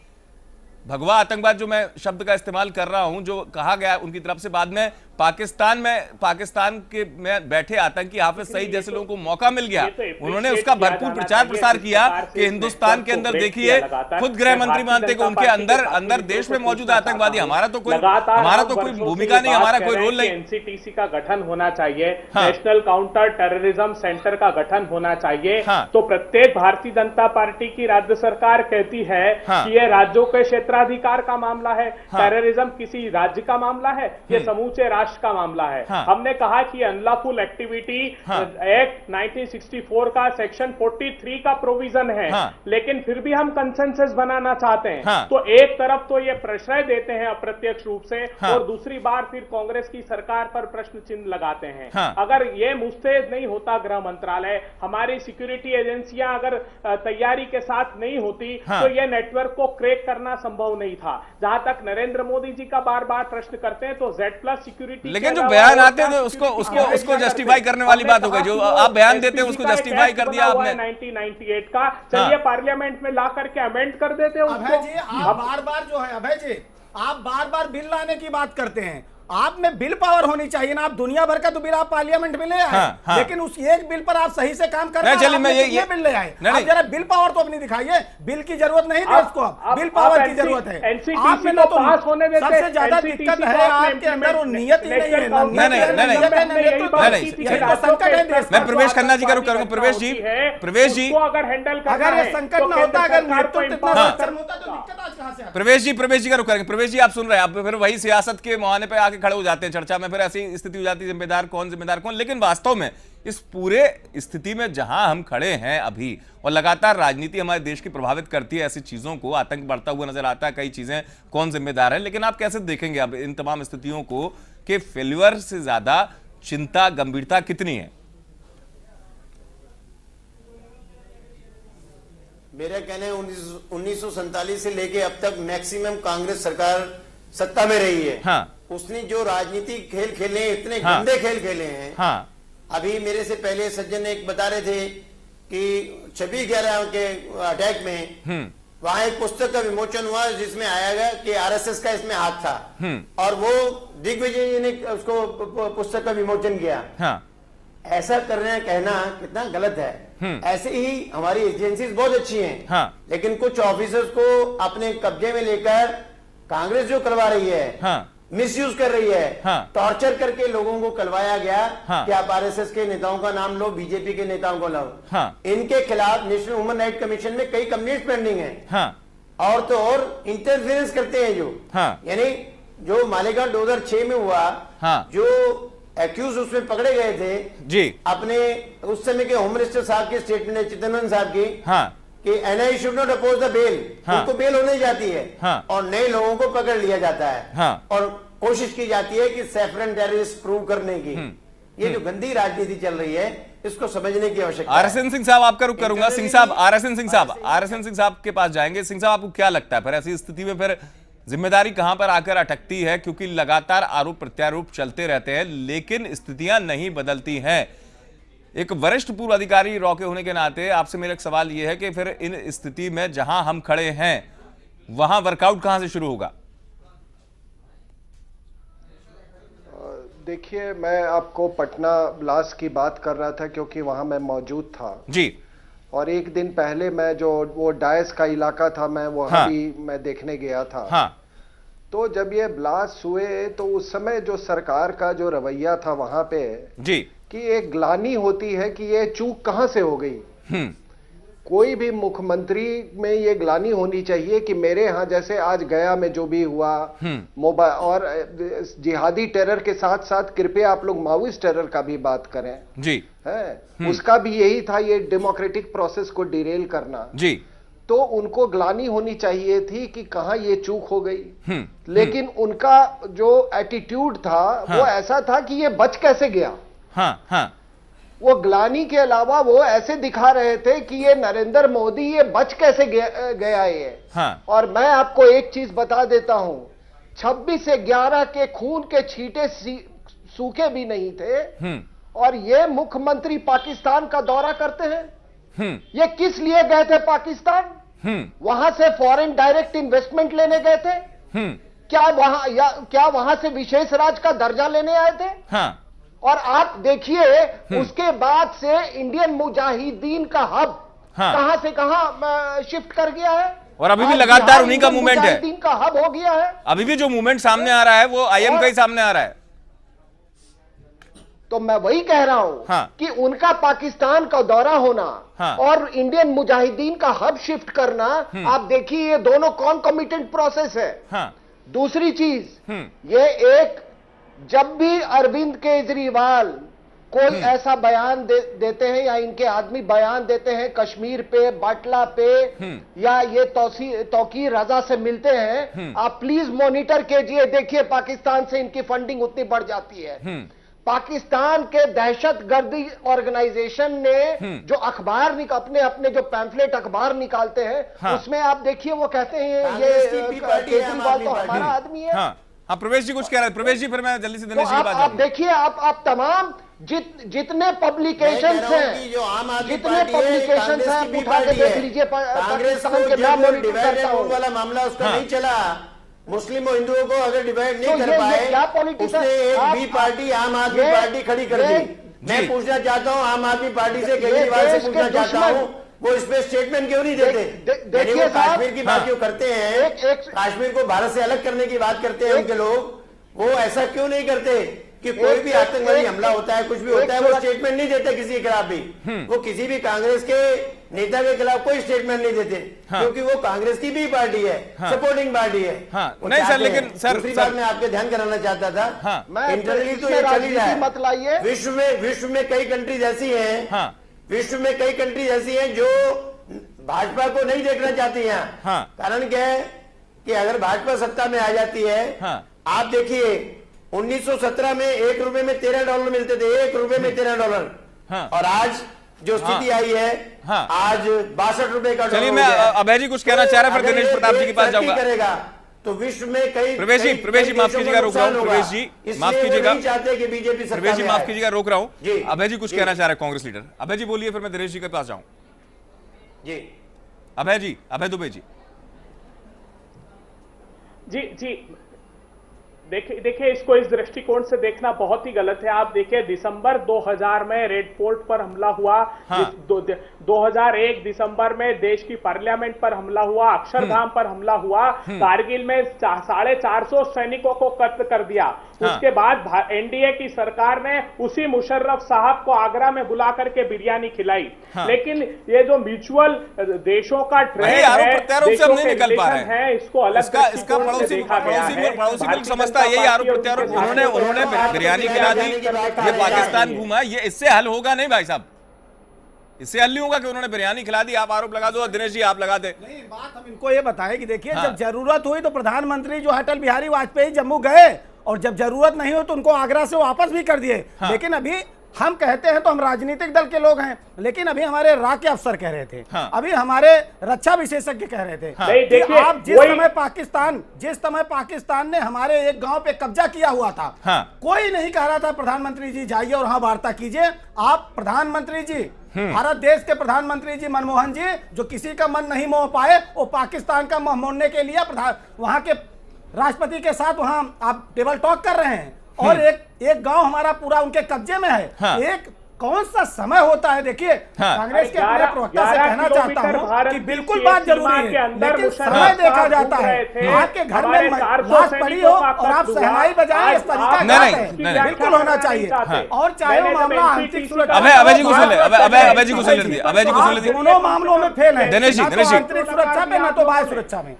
S2: भगवा आतंकवाद जो मैं शब्द का इस्तेमाल कर रहा हूं, जो कहा गया उनकी तरफ से, बाद में पाकिस्तान के में बैठे आतंकी हाफिज सईद जैसे लोगों को मौका मिल गया, उन्होंने उसका भरपूर प्रचार प्रसार किया कि हिंदुस्तान के अंदर देखिए, खुद गृह मंत्री मानते कि उनके अंदर देश में मौजूद आतंकवादी, हमारा तो कोई भूमिका नहीं, हमारा कोई रोल नहीं।
S4: एनसीटीसी का गठन होना चाहिए, नेशनल काउंटर टेररिज्म सेंटर का गठन होना चाहिए। तो प्रत्येक भारतीय जनता पार्टी की राज्य सरकार कहती है कि यह राज्यों के क्षेत्राधिकार का मामला है, टेररिज्म किसी राज्य का मामला है, यह समूचे राष्ट्र का मामला है। हमने कहा कि अनलॉफुल एक्टिविटी एक्ट 1964 का सेक्शन 43 का प्रोविजन है, लेकिन फिर भी हम कंसेंसस बनाना चाहते हैं। तो एक तरफ तो ये प्रश्रय देते हैं अप्रत्यक्ष रूप से, और दूसरी बार फिर कांग्रेस की सरकार पर प्रश्न चिन्ह लगाते हैं। अगर ये मुस्तैद नहीं होता गृह मंत्रालय, हमारी सिक्योरिटी एजेंसियां अगर तैयारी के साथ नहीं होती, तो ये नेटवर्क को क्रैक करना संभव नहीं था। जहां तक नरेंद्र मोदी जी का बार बार प्रश्न करते हैं, तो Z+ सिक्योरिटी,
S2: लेकिन जो बयान आते हैं उसको जस्टिफाई करने वाली बात हो गई। जो आप बयान देते हैं उसको जस्टिफाई कर दिया आपने
S4: 1998 का। चलिए पार्लियामेंट में ला करके अमेंड कर देते हैं उसको।
S3: अभय जी, आप बार-बार जो है, अभय जी, आप बार-बार बिल लाने की बात करते हैं। आप में बिल पावर होनी चाहिए ना। आप दुनिया भर का तो बिल आप पार्लियामेंट में ले आए, लेकिन उस एक बिल पर आप सही से काम कर रहे हैं। चलिए, मैं ये बिल ले आए, आप जरा बिल पावर तो अपनी दिखाइए। बिल की जरूरत नहीं देश को, बिल पावर की जरूरत है। आप में तो पास होने देते, सबसे ज्यादा दिक्कत है आपके अंदर, वो नियत ही नहीं है।
S2: मैं प्रवेश खन्ना जी का रुख करूंगा। प्रवेश जी,
S3: अगर ये संकट न होता, अगर नेतृत्व इतना सक्षम होता, तो दिक्कत आज कहां से आती?
S2: प्रवेश जी का रुख करेंगे। प्रवेश जी, आप सुन रहे हैं, आप फिर वही सियासत के मुहाने पे आके खड़े हो जाते हैं चर्चा में, फिर ऐसी स्थिति हो जाती है जिम्मेदार कौन। लेकिन वास्तव में इस पूरे स्थिति में जहां हम खड़े हैं अभी, और लगातार राजनीति हमारे देश की प्रभावित करती है ऐसी चीजों को, आतंक बढ़ता हुआ नजर आता है, कई चीजें, कौन जिम्मेदार है, लेकिन आप कैसे देखेंगे अब इन तमाम स्थितियों को कि फेल्यूर से ज्यादा चिंता, गंभीरता कितनी है?
S5: मेरा कहना है 1947 से लेके अब तक मैक्सिमम कांग्रेस सरकार सत्ता में रही है। उसने जो राजनीतिक खेल खेले, इतने गंदे खेल खेले हैं। अभी मेरे से पहले सज्जन एक बता रहे थे कि 26/11 के अटैक में वहां एक पुस्तक का विमोचन हुआ जिसमें आया गया कि आरएसएस का इसमें हाथ था, और वो दिग्विजय जी ने उसको पुस्तक का विमोचन किया। ऐसा कर रहे हैं, कहना कितना गलत है। ऐसे ही हमारी एजेंसीज बहुत अच्छी हैं, लेकिन कुछ ऑफिसर्स को अपने कब्जे में लेकर कांग्रेस जो करवा रही है, मिसयूज कर रही है, टॉर्चर करके लोगों को करवाया गया कि आप आरएसएस के नेताओं का नाम लो, बीजेपी के नेताओं को लो। इनके खिलाफ नेशनल ह्यूमन राइट कमीशन में कई कंप्लेंट पेंडिंग है। और तो और इंटरफेरेंस करते हैं जो, यानी जो मालेगांव 2006 में हुआ, जो एक्यूज उसमें पकड़े गए थे जी, अपने उस समय के होम मिनिस्टर साहब के स्टेटमेंट, चिदंबरम साहब की, कि NI should not oppose the bail, उनको बेल होने जाती है, और नए लोगों को पकड़ लिया जाता है, और कोशिश की जाती है कि सैफरन टेररिस्ट प्रूव करने की। ये जो गंदी राजनीति चल रही है, इसको समझने की आवश्यकता है।
S2: RSN सिंह साहब, आपका रुख करूंगा। सिंह साहब, RSN सिंह साहब के पास जाएंगे। सिंह साहब, आपको क्या लगता है फिर ऐसी स्थिति में फिर जिम्मेदारी कहां पर आकर अटकती है? क्योंकि लगातार आरोप प्रत्यारोप चलते रहते हैं, लेकिन स्थितियां नहीं बदलती हैं। एक वरिष्ठ पूर्व अधिकारी रॉ के होने के नाते आपसे मेरा एक सवाल यह है कि फिर इन स्थिति में जहां हम खड़े हैं वहां वर्कआउट कहां से शुरू होगा?
S6: देखिए, मैं आपको पटना ब्लास्ट की बात कर रहा था क्योंकि वहां मैं मौजूद था
S2: जी।
S6: और एक दिन पहले मैं जो वो डायस का इलाका था, मैं वहां भी मैं देखने गया था।
S2: हाँ।
S6: तो जब ये ब्लास्ट हुए तो उस समय जो सरकार का जो रवैया था वहां पे
S2: जी
S6: कि एक ग्लानि होती है कि ये चूक कहां से हो गई। कोई भी मुख्यमंत्री में ये ग्लानि होनी चाहिए कि मेरे यहाँ जैसे आज गया में जो भी हुआ मोबाइल और जिहादी टेरर के साथ साथ कृपया आप लोग माओइस्ट टेरर का भी बात करें
S2: जी
S6: है, उसका भी यही था, ये डेमोक्रेटिक प्रोसेस को डिरेल करना
S2: जी।
S6: तो उनको ग्लानि होनी चाहिए थी कि कहां ये चूक हो गई। लेकिन उनका जो एटीट्यूड था वो ऐसा था कि ये बच कैसे गया। वो ग्लानि के अलावा वो ऐसे दिखा रहे थे कि ये नरेंद्र मोदी ये बच कैसे गया ये। और मैं आपको एक चीज बता देता हूं, 26 से 11 के खून के छींटे सूखे भी नहीं थे और ये मुख्यमंत्री पाकिस्तान का दौरा करते हैं। ये किस लिए गए थे पाकिस्तान? वहां से फॉरेन डायरेक्ट इन्वेस्टमेंट लेने गए थे क्या वहां से विशेष राज्य का दर्जा लेने आए थे? और आप देखिए उसके बाद से इंडियन मुजाहिदीन का हब कहां से कहां शिफ्ट कर गया है
S2: और अभी भी लगातार उन्हीं का मूवमेंट है।
S6: मुजाहिदीन का हब हो गया है।
S2: अभी भी जो मूवमेंट सामने आ रहा है वो आईएम का ही सामने आ रहा है।
S6: तो मैं वही कह रहा हूं कि उनका पाकिस्तान का दौरा होना और इंडियन मुजाहिदीन का हब शिफ्ट करना, आप देखिए ये दोनों कॉन्कॉमिटेंट प्रोसेस है। दूसरी चीज, ये एक जब भी अरविंद केजरीवाल कोई ऐसा बयान देते हैं या इनके आदमी बयान देते हैं कश्मीर पे, बाटला पे या ये तौकीर रजा से मिलते हैं, आप प्लीज मॉनिटर कीजिए, देखिए पाकिस्तान से इनकी फंडिंग उतनी बढ़ जाती है। पाकिस्तान के दहशतगर्दी ऑर्गेनाइजेशन ने जो अखबार अपने जो पैम्फलेट अखबार निकालते हैं उसमें आप देखिए वो कहते हैं ये केजरीवाल तो हमारा आदमी है।
S2: हाँ, प्रवेश जी कुछ कह रहे हैं। प्रवेश जी, फिर मैं जल्दी से दिनेश जी की बात
S6: आप देखिए, आप तमाम जितने पब्लिकेशंस हैं, जितने पब्लिकेशंस हैं आप उठा के देख लीजिए। पाकिस्तान के मैं मॉनिटर करता हूं
S5: वाला मामला उसका नहीं चला, मुस्लिम और हिंदुओं को अगर डिवाइड नहीं कर पाए, उसने एक भी पार्टी आम आदमी पार्टी खड़ी कर दी। मैं पूछना चाहता हूं आम आदमी पार्टी से, केजरीवाल से पूछना चाहता हूं, वो इस पे स्टेटमेंट क्यों नहीं देते? देखिए कश्मीर की बात क्यों करते हैं, कश्मीर को भारत से अलग करने की बात करते हैं उनके लोग, वो ऐसा क्यों नहीं करते कि कोई भी आतंकवादी हमला होता है, कुछ भी होता है, वो स्टेटमेंट नहीं देते किसी के खिलाफ भी। वो किसी भी कांग्रेस के नेता के खिलाफ कोई स्टेटमेंट नहीं देते क्योंकि वो कांग्रेस की भी पार्टी है, सपोर्टिंग पार्टी है।
S2: नहीं सर, लेकिन सर
S6: दूसरी बात मैं आपके ध्यान कराना चाहता था, इंटरव्यू तो ये चल ही रहा है, मत लाइए। विश्व में कई कंट्रीज ऐसी हैं, विश्व में कई कंट्रीज ऐसी हैं जो भाजपा को नहीं देखना चाहती हैं। कारण क्या है कि अगर भाजपा सत्ता में आ जाती है, आप देखिए 1917 में $1 में $13 मिलते थे, $1 में $13। और आज जो स्थिति आई है, आज $62 का।
S2: चलिए, मैं अभय जी कुछ कहना चाह रहा है, फिर दिनेश प्रताप जी के पास जाऊंगा।
S6: करेगा तो विश्व में कई
S2: प्रवेश जी माफ कीजिएगा, रोक रहा हूँ। प्रवेश जी माफ कीजिएगा,
S6: चाहते कि बीजेपी
S2: प्रवेश जी माफ कीजिएगा, रोक रहा हूँ। अभय जी कुछ कहना चाह रहे हैं, कांग्रेस लीडर। अभय जी बोलिए, फिर मैं दिनेश जी के पास जाऊं।
S5: जी
S2: अभय जी, अभय दुबे जी।
S4: जी देखिए इसको इस दृष्टिकोण से देखना बहुत ही गलत है। आप देखिए दिसंबर 2000 में रेड फोर्ट पर हमला हुआ, 2001 दिसंबर में देश की पार्लियामेंट पर हमला हुआ, अक्षरधाम पर हमला हुआ, कारगिल में 450 सैनिकों को कत्ल कर दिया। उसके बाद एनडीए की सरकार ने उसी मुशर्रफ साहब को आगरा में बुला करके बिरयानी खिलाई। लेकिन ये जो म्यूचुअल देशों का ट्रेंड है, देशों के रिलेशन है, इसको अलग
S2: इसका पड़ोसी मुल्क समझता है, यही आरोप प्रत्यारोप। उन्होंने बिरयानी खिला दी, ये पाकिस्तान घूमा, ये इससे हल होगा नहीं भाई साहब, इससे हल नहीं होगा कि उन्होंने बिरयानी खिला दी। आप आरोप लगा दो और दिनेश जी आप लगा दे।
S3: नहीं, बात हम इनको ये बताएं कि देखिए जब जरूरत हुई तो प्रधानमंत्री जो अटल बिहारी वाजपेयी जम्मू गए और जब जरूरत नहीं हो तो उनको आगरा से वापस भी कर दिए। लेकिन अभी हम कहते हैं तो हम राजनीतिक दल के लोग हैं, लेकिन अभी हमारे रा के अफसर कह रहे थे,
S2: हाँ।
S3: अभी हमारे रक्षा विशेषज्ञ कह रहे थे
S4: नहीं,
S3: कि
S4: देखिए,
S3: आप जिस समय पाकिस्तान ने हमारे एक गांव पे कब्जा किया हुआ था,
S2: हाँ।
S3: कोई नहीं कह रहा था प्रधानमंत्री जी जाइए और वहां वार्ता कीजिए। आप प्रधानमंत्री जी, भारत देश के प्रधानमंत्री जी मनमोहन जी, जो किसी का मन नहीं मोह पाए, वो पाकिस्तान का मुंह मोड़ने के लिए वहां के राष्ट्रपति के साथ वहां आप टेबल टॉक कर रहे हैं, और एक गांव हमारा पूरा उनके कब्जे में है।
S2: हाँ।
S3: एक कौन सा समय होता है? देखिए,
S2: हाँ।
S3: कांग्रेस के पूरे प्रवक्ता से कहना चाहता हूं कि बिल्कुल बात जरूरी है, लेकिन समय देखा जाता है। आपके घर में लाश पड़ी हो और आप सहनाई बजाएं, इस तरीका
S2: नहीं,
S3: बिल्कुल होना चाहिए। और चाहे वो मामला आंतरिक सुरक्षा,
S2: अभय जी को सुन ले, अभय जी को सुन ले, अभय जी को सुन ले।
S3: दोनों मामलों में फेल है,
S2: दिनेश जी,
S3: ना तो आंतरिक सुरक्षा में, ना तो बाह्य सुरक्षा में।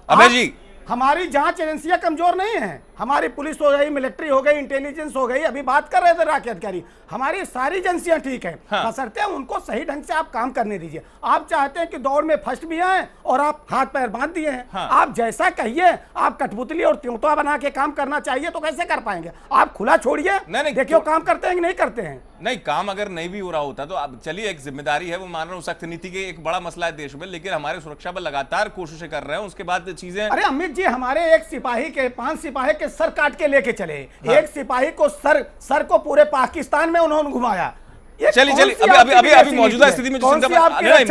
S2: अभय जी,
S3: हमारी जांच एजेंसियां कमजोर नहीं है, हमारी पुलिस हो गई, मिलिट्री हो गई, इंटेलिजेंस हो गई, अभी बात कर रहे थे राके अधिकारी, हमारी सारी एजेंसियां ठीक है।
S2: हाँ।
S3: बशर्ते उनको सही ढंग से आप काम करने दीजिए। आप चाहते हैं कि दौड़ में फर्स्ट भी आए और आप हाथ पैर बांध दिए हैं।
S2: हाँ।
S3: आप जैसा कहिए, आप कठपुतली और त्योंतवा बना के काम करना चाहिए तो कैसे कर पाएंगे? आप खुला छोड़िए,
S2: नहीं,
S3: देखिए काम करते हैं कि नहीं करते हैं।
S2: नहीं, काम अगर नहीं भी हो रहा होता तो अब चलिए, एक जिम्मेदारी है, वो मान रहा हूं, सख्त नीति के एक बड़ा मसला है देश में, लेकिन हमारे सुरक्षा बल लगातार कोशिशें कर रहे हैं, उसके बाद चीजें।
S3: अरे अमित जी, हमारे एक सिपाही के 5 सिपाही के सर काट के लेके चले।
S2: हाँ।
S3: एक सिपाही को सर को पूरे पाकिस्तान में उन्होंने घुमाया।
S2: चलिए अभी मौजूदा स्थिति में जो चिंता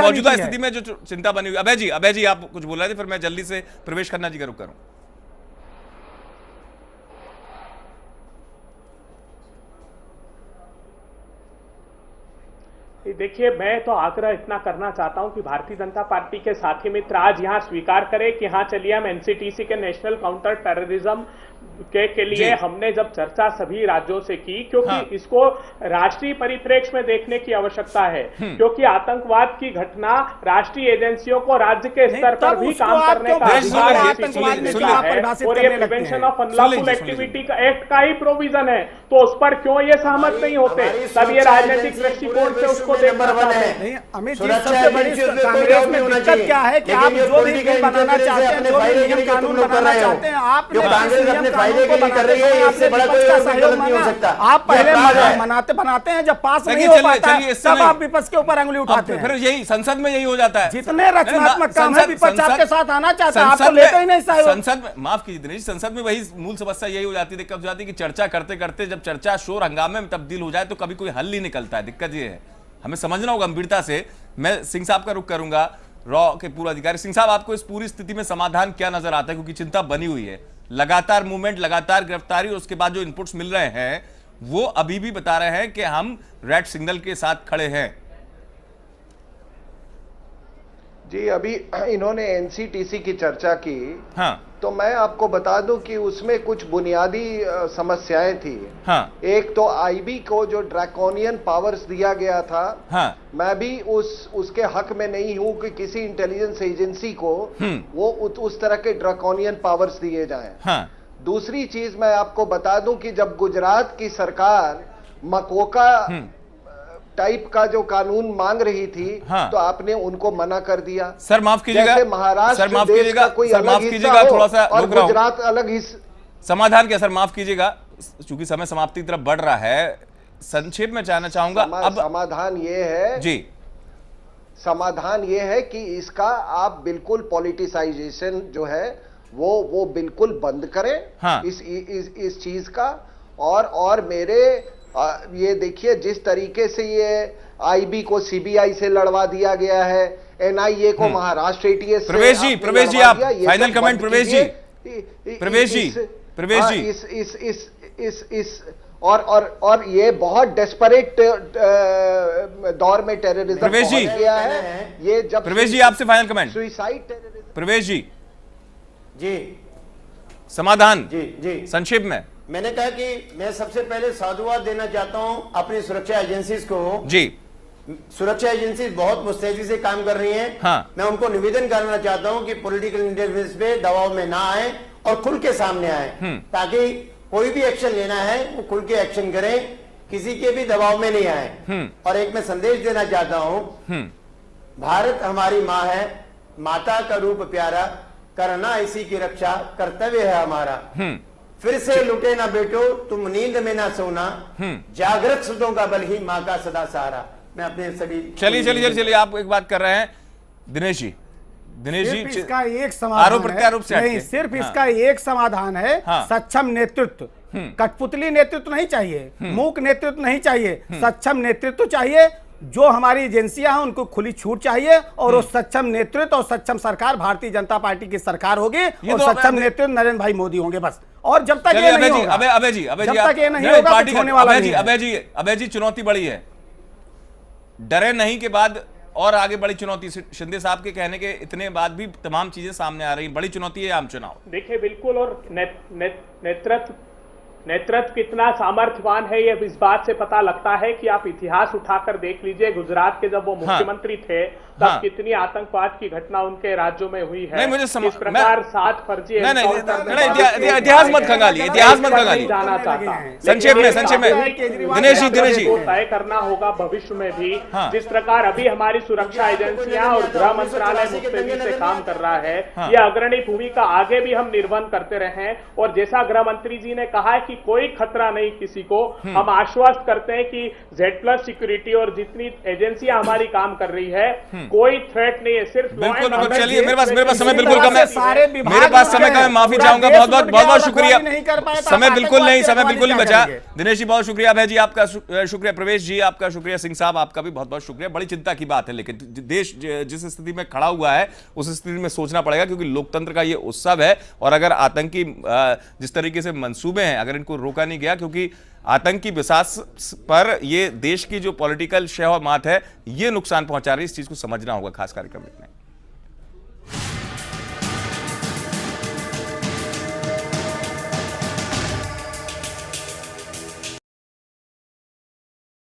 S2: मौजूदा स्थिति में जो चिंता बनी हुई। अभय जी आप कुछ बोल रहे थे, फिर मैं जल्दी से प्रवेश खन्ना जी का रुख करूं।
S4: देखिए, मैं तो आग्रह इतना करना चाहता हूं कि भारतीय जनता पार्टी के साथी मित्र आज यहां स्वीकार करें कि हाँ चलिए, हम एनसीटीसी के नेशनल काउंटर टेररिज्म के लिए हमने जब चर्चा सभी राज्यों से की, क्योंकि
S2: हाँ।
S4: इसको राष्ट्रीय परिप्रेक्ष्य में देखने की आवश्यकता है, क्योंकि आतंकवाद की घटना राष्ट्रीय एजेंसियों को राज्य के स्तर पर भी काम करने का अधिकार है, और ये प्रिवेंशन ऑफ अनलॉफुल एक्टिविटी का एक्ट का ही प्रोविजन है, तो उस पर क्यों ये सहमत नहीं होते? तब ये राजनीतिक दृष्टिकोण से उसको देखना
S3: नहीं। अमित जी, सबसे बड़ी कांग्रेस में दिक्कत क्या है कि आप जो भी बिल बनाना चाहते हैं, जो भी नियम कानून बनाना चाहते हैं, आपने आप पहले बनाते हैं, जब पास नहीं हो पाता है तब आप विपक्ष के ऊपर अंगुली उठाते हैं।
S2: फिर यही संसद में यही हो जाता है।
S3: जितने रचनात्मक काम है विपक्ष आपके साथ आना चाहता है, आपको लेते ही नहीं सहयोग।
S2: संसद में, माफ कीजिए दिनेश, संसद में वही मूल समस्या यही हो जाती है, दिक्कत हो जाती है कि चर्चा करते करते जब चर्चा शोर हंगामे में तब्दील हो जाए तो कभी कोई हल नहीं निकलता है। दिक्कत ये है, हमें समझना होगा गंभीरता से। मैं सिंह साहब का रुख करूंगा, रॉ के पूर्व अधिकारी। सिंह साहब, आपको इस पूरी स्थिति में समाधान क्या नजर आता है? क्योंकि चिंता बनी हुई है, लगातार मूवमेंट, लगातार गिरफ्तारी, और उसके बाद जो इनपुट्स मिल रहे हैं वो अभी भी बता रहे हैं कि हम रेड सिग्नल के साथ खड़े हैं।
S6: जी, अभी इन्होंने एनसीटीसी की चर्चा की,
S2: हाँ।
S6: तो मैं आपको बता दूं कि उसमें कुछ बुनियादी समस्याएं थी।
S2: हाँ। एक
S6: तो आईबी को जो ड्रैकोनियन पावर्स दिया गया था,
S2: हाँ।
S6: मैं भी उसके हक में नहीं हूं कि किसी इंटेलिजेंस एजेंसी को वो उस तरह के ड्रैकोनियन पावर्स दिए जाएं।
S2: हाँ।
S6: दूसरी चीज मैं आपको बता दूं कि जब गुजरात की सरकार मकोका टाइप का जो कानून मांग रही थी,
S2: हाँ।
S6: तो आपने उनको मना कर दिया।
S2: सर माफ कीजिएगा,
S6: महाराष्ट्र
S2: सर माफ कीजिएगा,
S6: कोई
S2: सर माफ कीजिएगा, थोड़ा सा
S6: और गुजरात अलग हिस्सा।
S2: समाधान क्या सर, माफ कीजिएगा, चूंकि समय समाप्ति की तरफ बढ़ रहा है, संक्षेप में जानना चाहूंगा। अब
S6: समाधान ये है जी, समाधान ये है कि इसका आप बिल्कुल पॉलिटिसाइजेशन जो है वो बिल्कुल बंद करें।
S2: हाँ।
S6: इस चीज का। और मेरे ये देखिए, जिस तरीके से ये आईबी को सीबीआई से लड़वा दिया गया है, एनआईए को महाराष्ट्र एटीएस से।
S2: प्रवेश जी आप फाइनल कमेंट। प्रवेश जी
S6: और ये बहुत डेस्परेट दौर में टेररिज्म
S2: प्रवेश जी
S6: गया है। ये जब
S2: प्रवेश जी आपसे फाइनल कमेंट।
S6: Suicide terrorism.
S2: प्रवेश जी
S5: समाधान
S6: जी
S2: संक्षेप में।
S5: मैंने कहा कि मैं सबसे पहले साधुवाद देना चाहता हूं अपनी सुरक्षा एजेंसीज को
S2: जी।
S5: सुरक्षा एजेंसी बहुत मुस्तैदी से काम कर रही हैं।
S2: हाँ।
S5: मैं उनको निवेदन करना चाहता हूं कि पॉलिटिकल इंटरफेरेंस पे दबाव में ना आए और खुल के सामने आए, ताकि कोई भी एक्शन लेना है वो खुल के एक्शन करें, किसी के भी दबाव में नहीं आए। और एक मैं संदेश देना चाहता हूं, भारत हमारी माँ है, माता का रूप प्यारा, करना इसी की रक्षा कर्तव्य है हमारा। फिर से लुटे ना बेटो तुम नींद में ना सोना, जागृत सुतों का बल ही माँ का सदा सहारा। मैं अपने सभी
S2: चलिए आप एक बात कर रहे हैं दिनेश जी
S3: इसका एक समाधान
S2: आरोप प्रत्यारोप से
S3: नहीं, सिर्फ इसका एक समाधान है, सक्षम नेतृत्व। कठपुतली नेतृत्व नहीं चाहिए, मूक नेतृत्व नहीं चाहिए, सक्षम नेतृत्व चाहिए। जो हमारी एजेंसियां हैं उनको खुली छूट चाहिए और वो सक्षम नेतृत्व और सक्षम सरकार भारतीय जनता पार्टी की सरकार होगी और सक्षम नेतृत्व नरेंद्र भाई मोदी होंगे बस। और जब तक ये नहीं होगा, जब तक ये नहीं होगा तो होने वाला नहीं है।
S2: अभय जी चुनौती बड़ी है, डरे नहीं के बाद और आगे बड़ी चुनौती, शिंदे साहब के कहने के इतने बाद भी तमाम चीजें सामने आ रही, बड़ी चुनौती है आम चुनाव।
S4: देखिए बिल्कुल, और नेतृत्व कितना सामर्थ्यवान है ये इस बात से पता लगता है कि आप इतिहास उठाकर देख लीजिए, गुजरात के जब वो मुख्यमंत्री थे तब कितनी आतंकवाद की घटना उनके राज्यों में हुई है।
S2: मुझे
S4: इस प्रकार 7 फर्जी
S2: इतिहास मत खंगालिए, इतिहास मत खंगालिए,
S4: जाना चाहता हूं।
S2: संक्षेप में दिनेश जी
S4: तय करना होगा भविष्य में भी, जिस प्रकार अभी हमारी सुरक्षा एजेंसियां और गृह मंत्रालय मुस्तैदी से काम कर रहा है, यह अग्रणी भूमिका आगे भी हम निर्वहन करते रहे। और जैसा गृह मंत्री जी ने कहा है कि कोई खतरा नहीं किसी को, हम आश्वस्त करते हैं कि Z+ सिक्योरिटी और जितनी एजेंसियां हमारी काम कर रही है कोई थ्रेट नहीं है, सिर्फ
S2: बिल्कुल। चलिए मेरे पास समय बिल्कुल कम है, मेरे पास समय कम है, माफी चाहूंगा। बहुत शुक्रिया, समय बिल्कुल नहीं बचा। दिनेश जी बहुत शुक्रिया, अभय जी आपका शुक्रिया, प्रवेश जी आपका शुक्रिया, सिंह साहब आपका भी बहुत बहुत शुक्रिया। बड़ी चिंता की बात है, लेकिन देश जिस स्थिति में खड़ा हुआ है उस स्थिति में सोचना पड़ेगा, क्योंकि लोकतंत्र का ये उत्सव है। और अगर आतंकी जिस तरीके से मंसूबे हैं अगर इनको रोका नहीं गया, क्योंकि आतंकी विश्वास पर ये देश की जो पॉलिटिकल शह और मात है ये नुकसान पहुंचा रही है, इस चीज को समझना होगा। खास कार्यक्रम में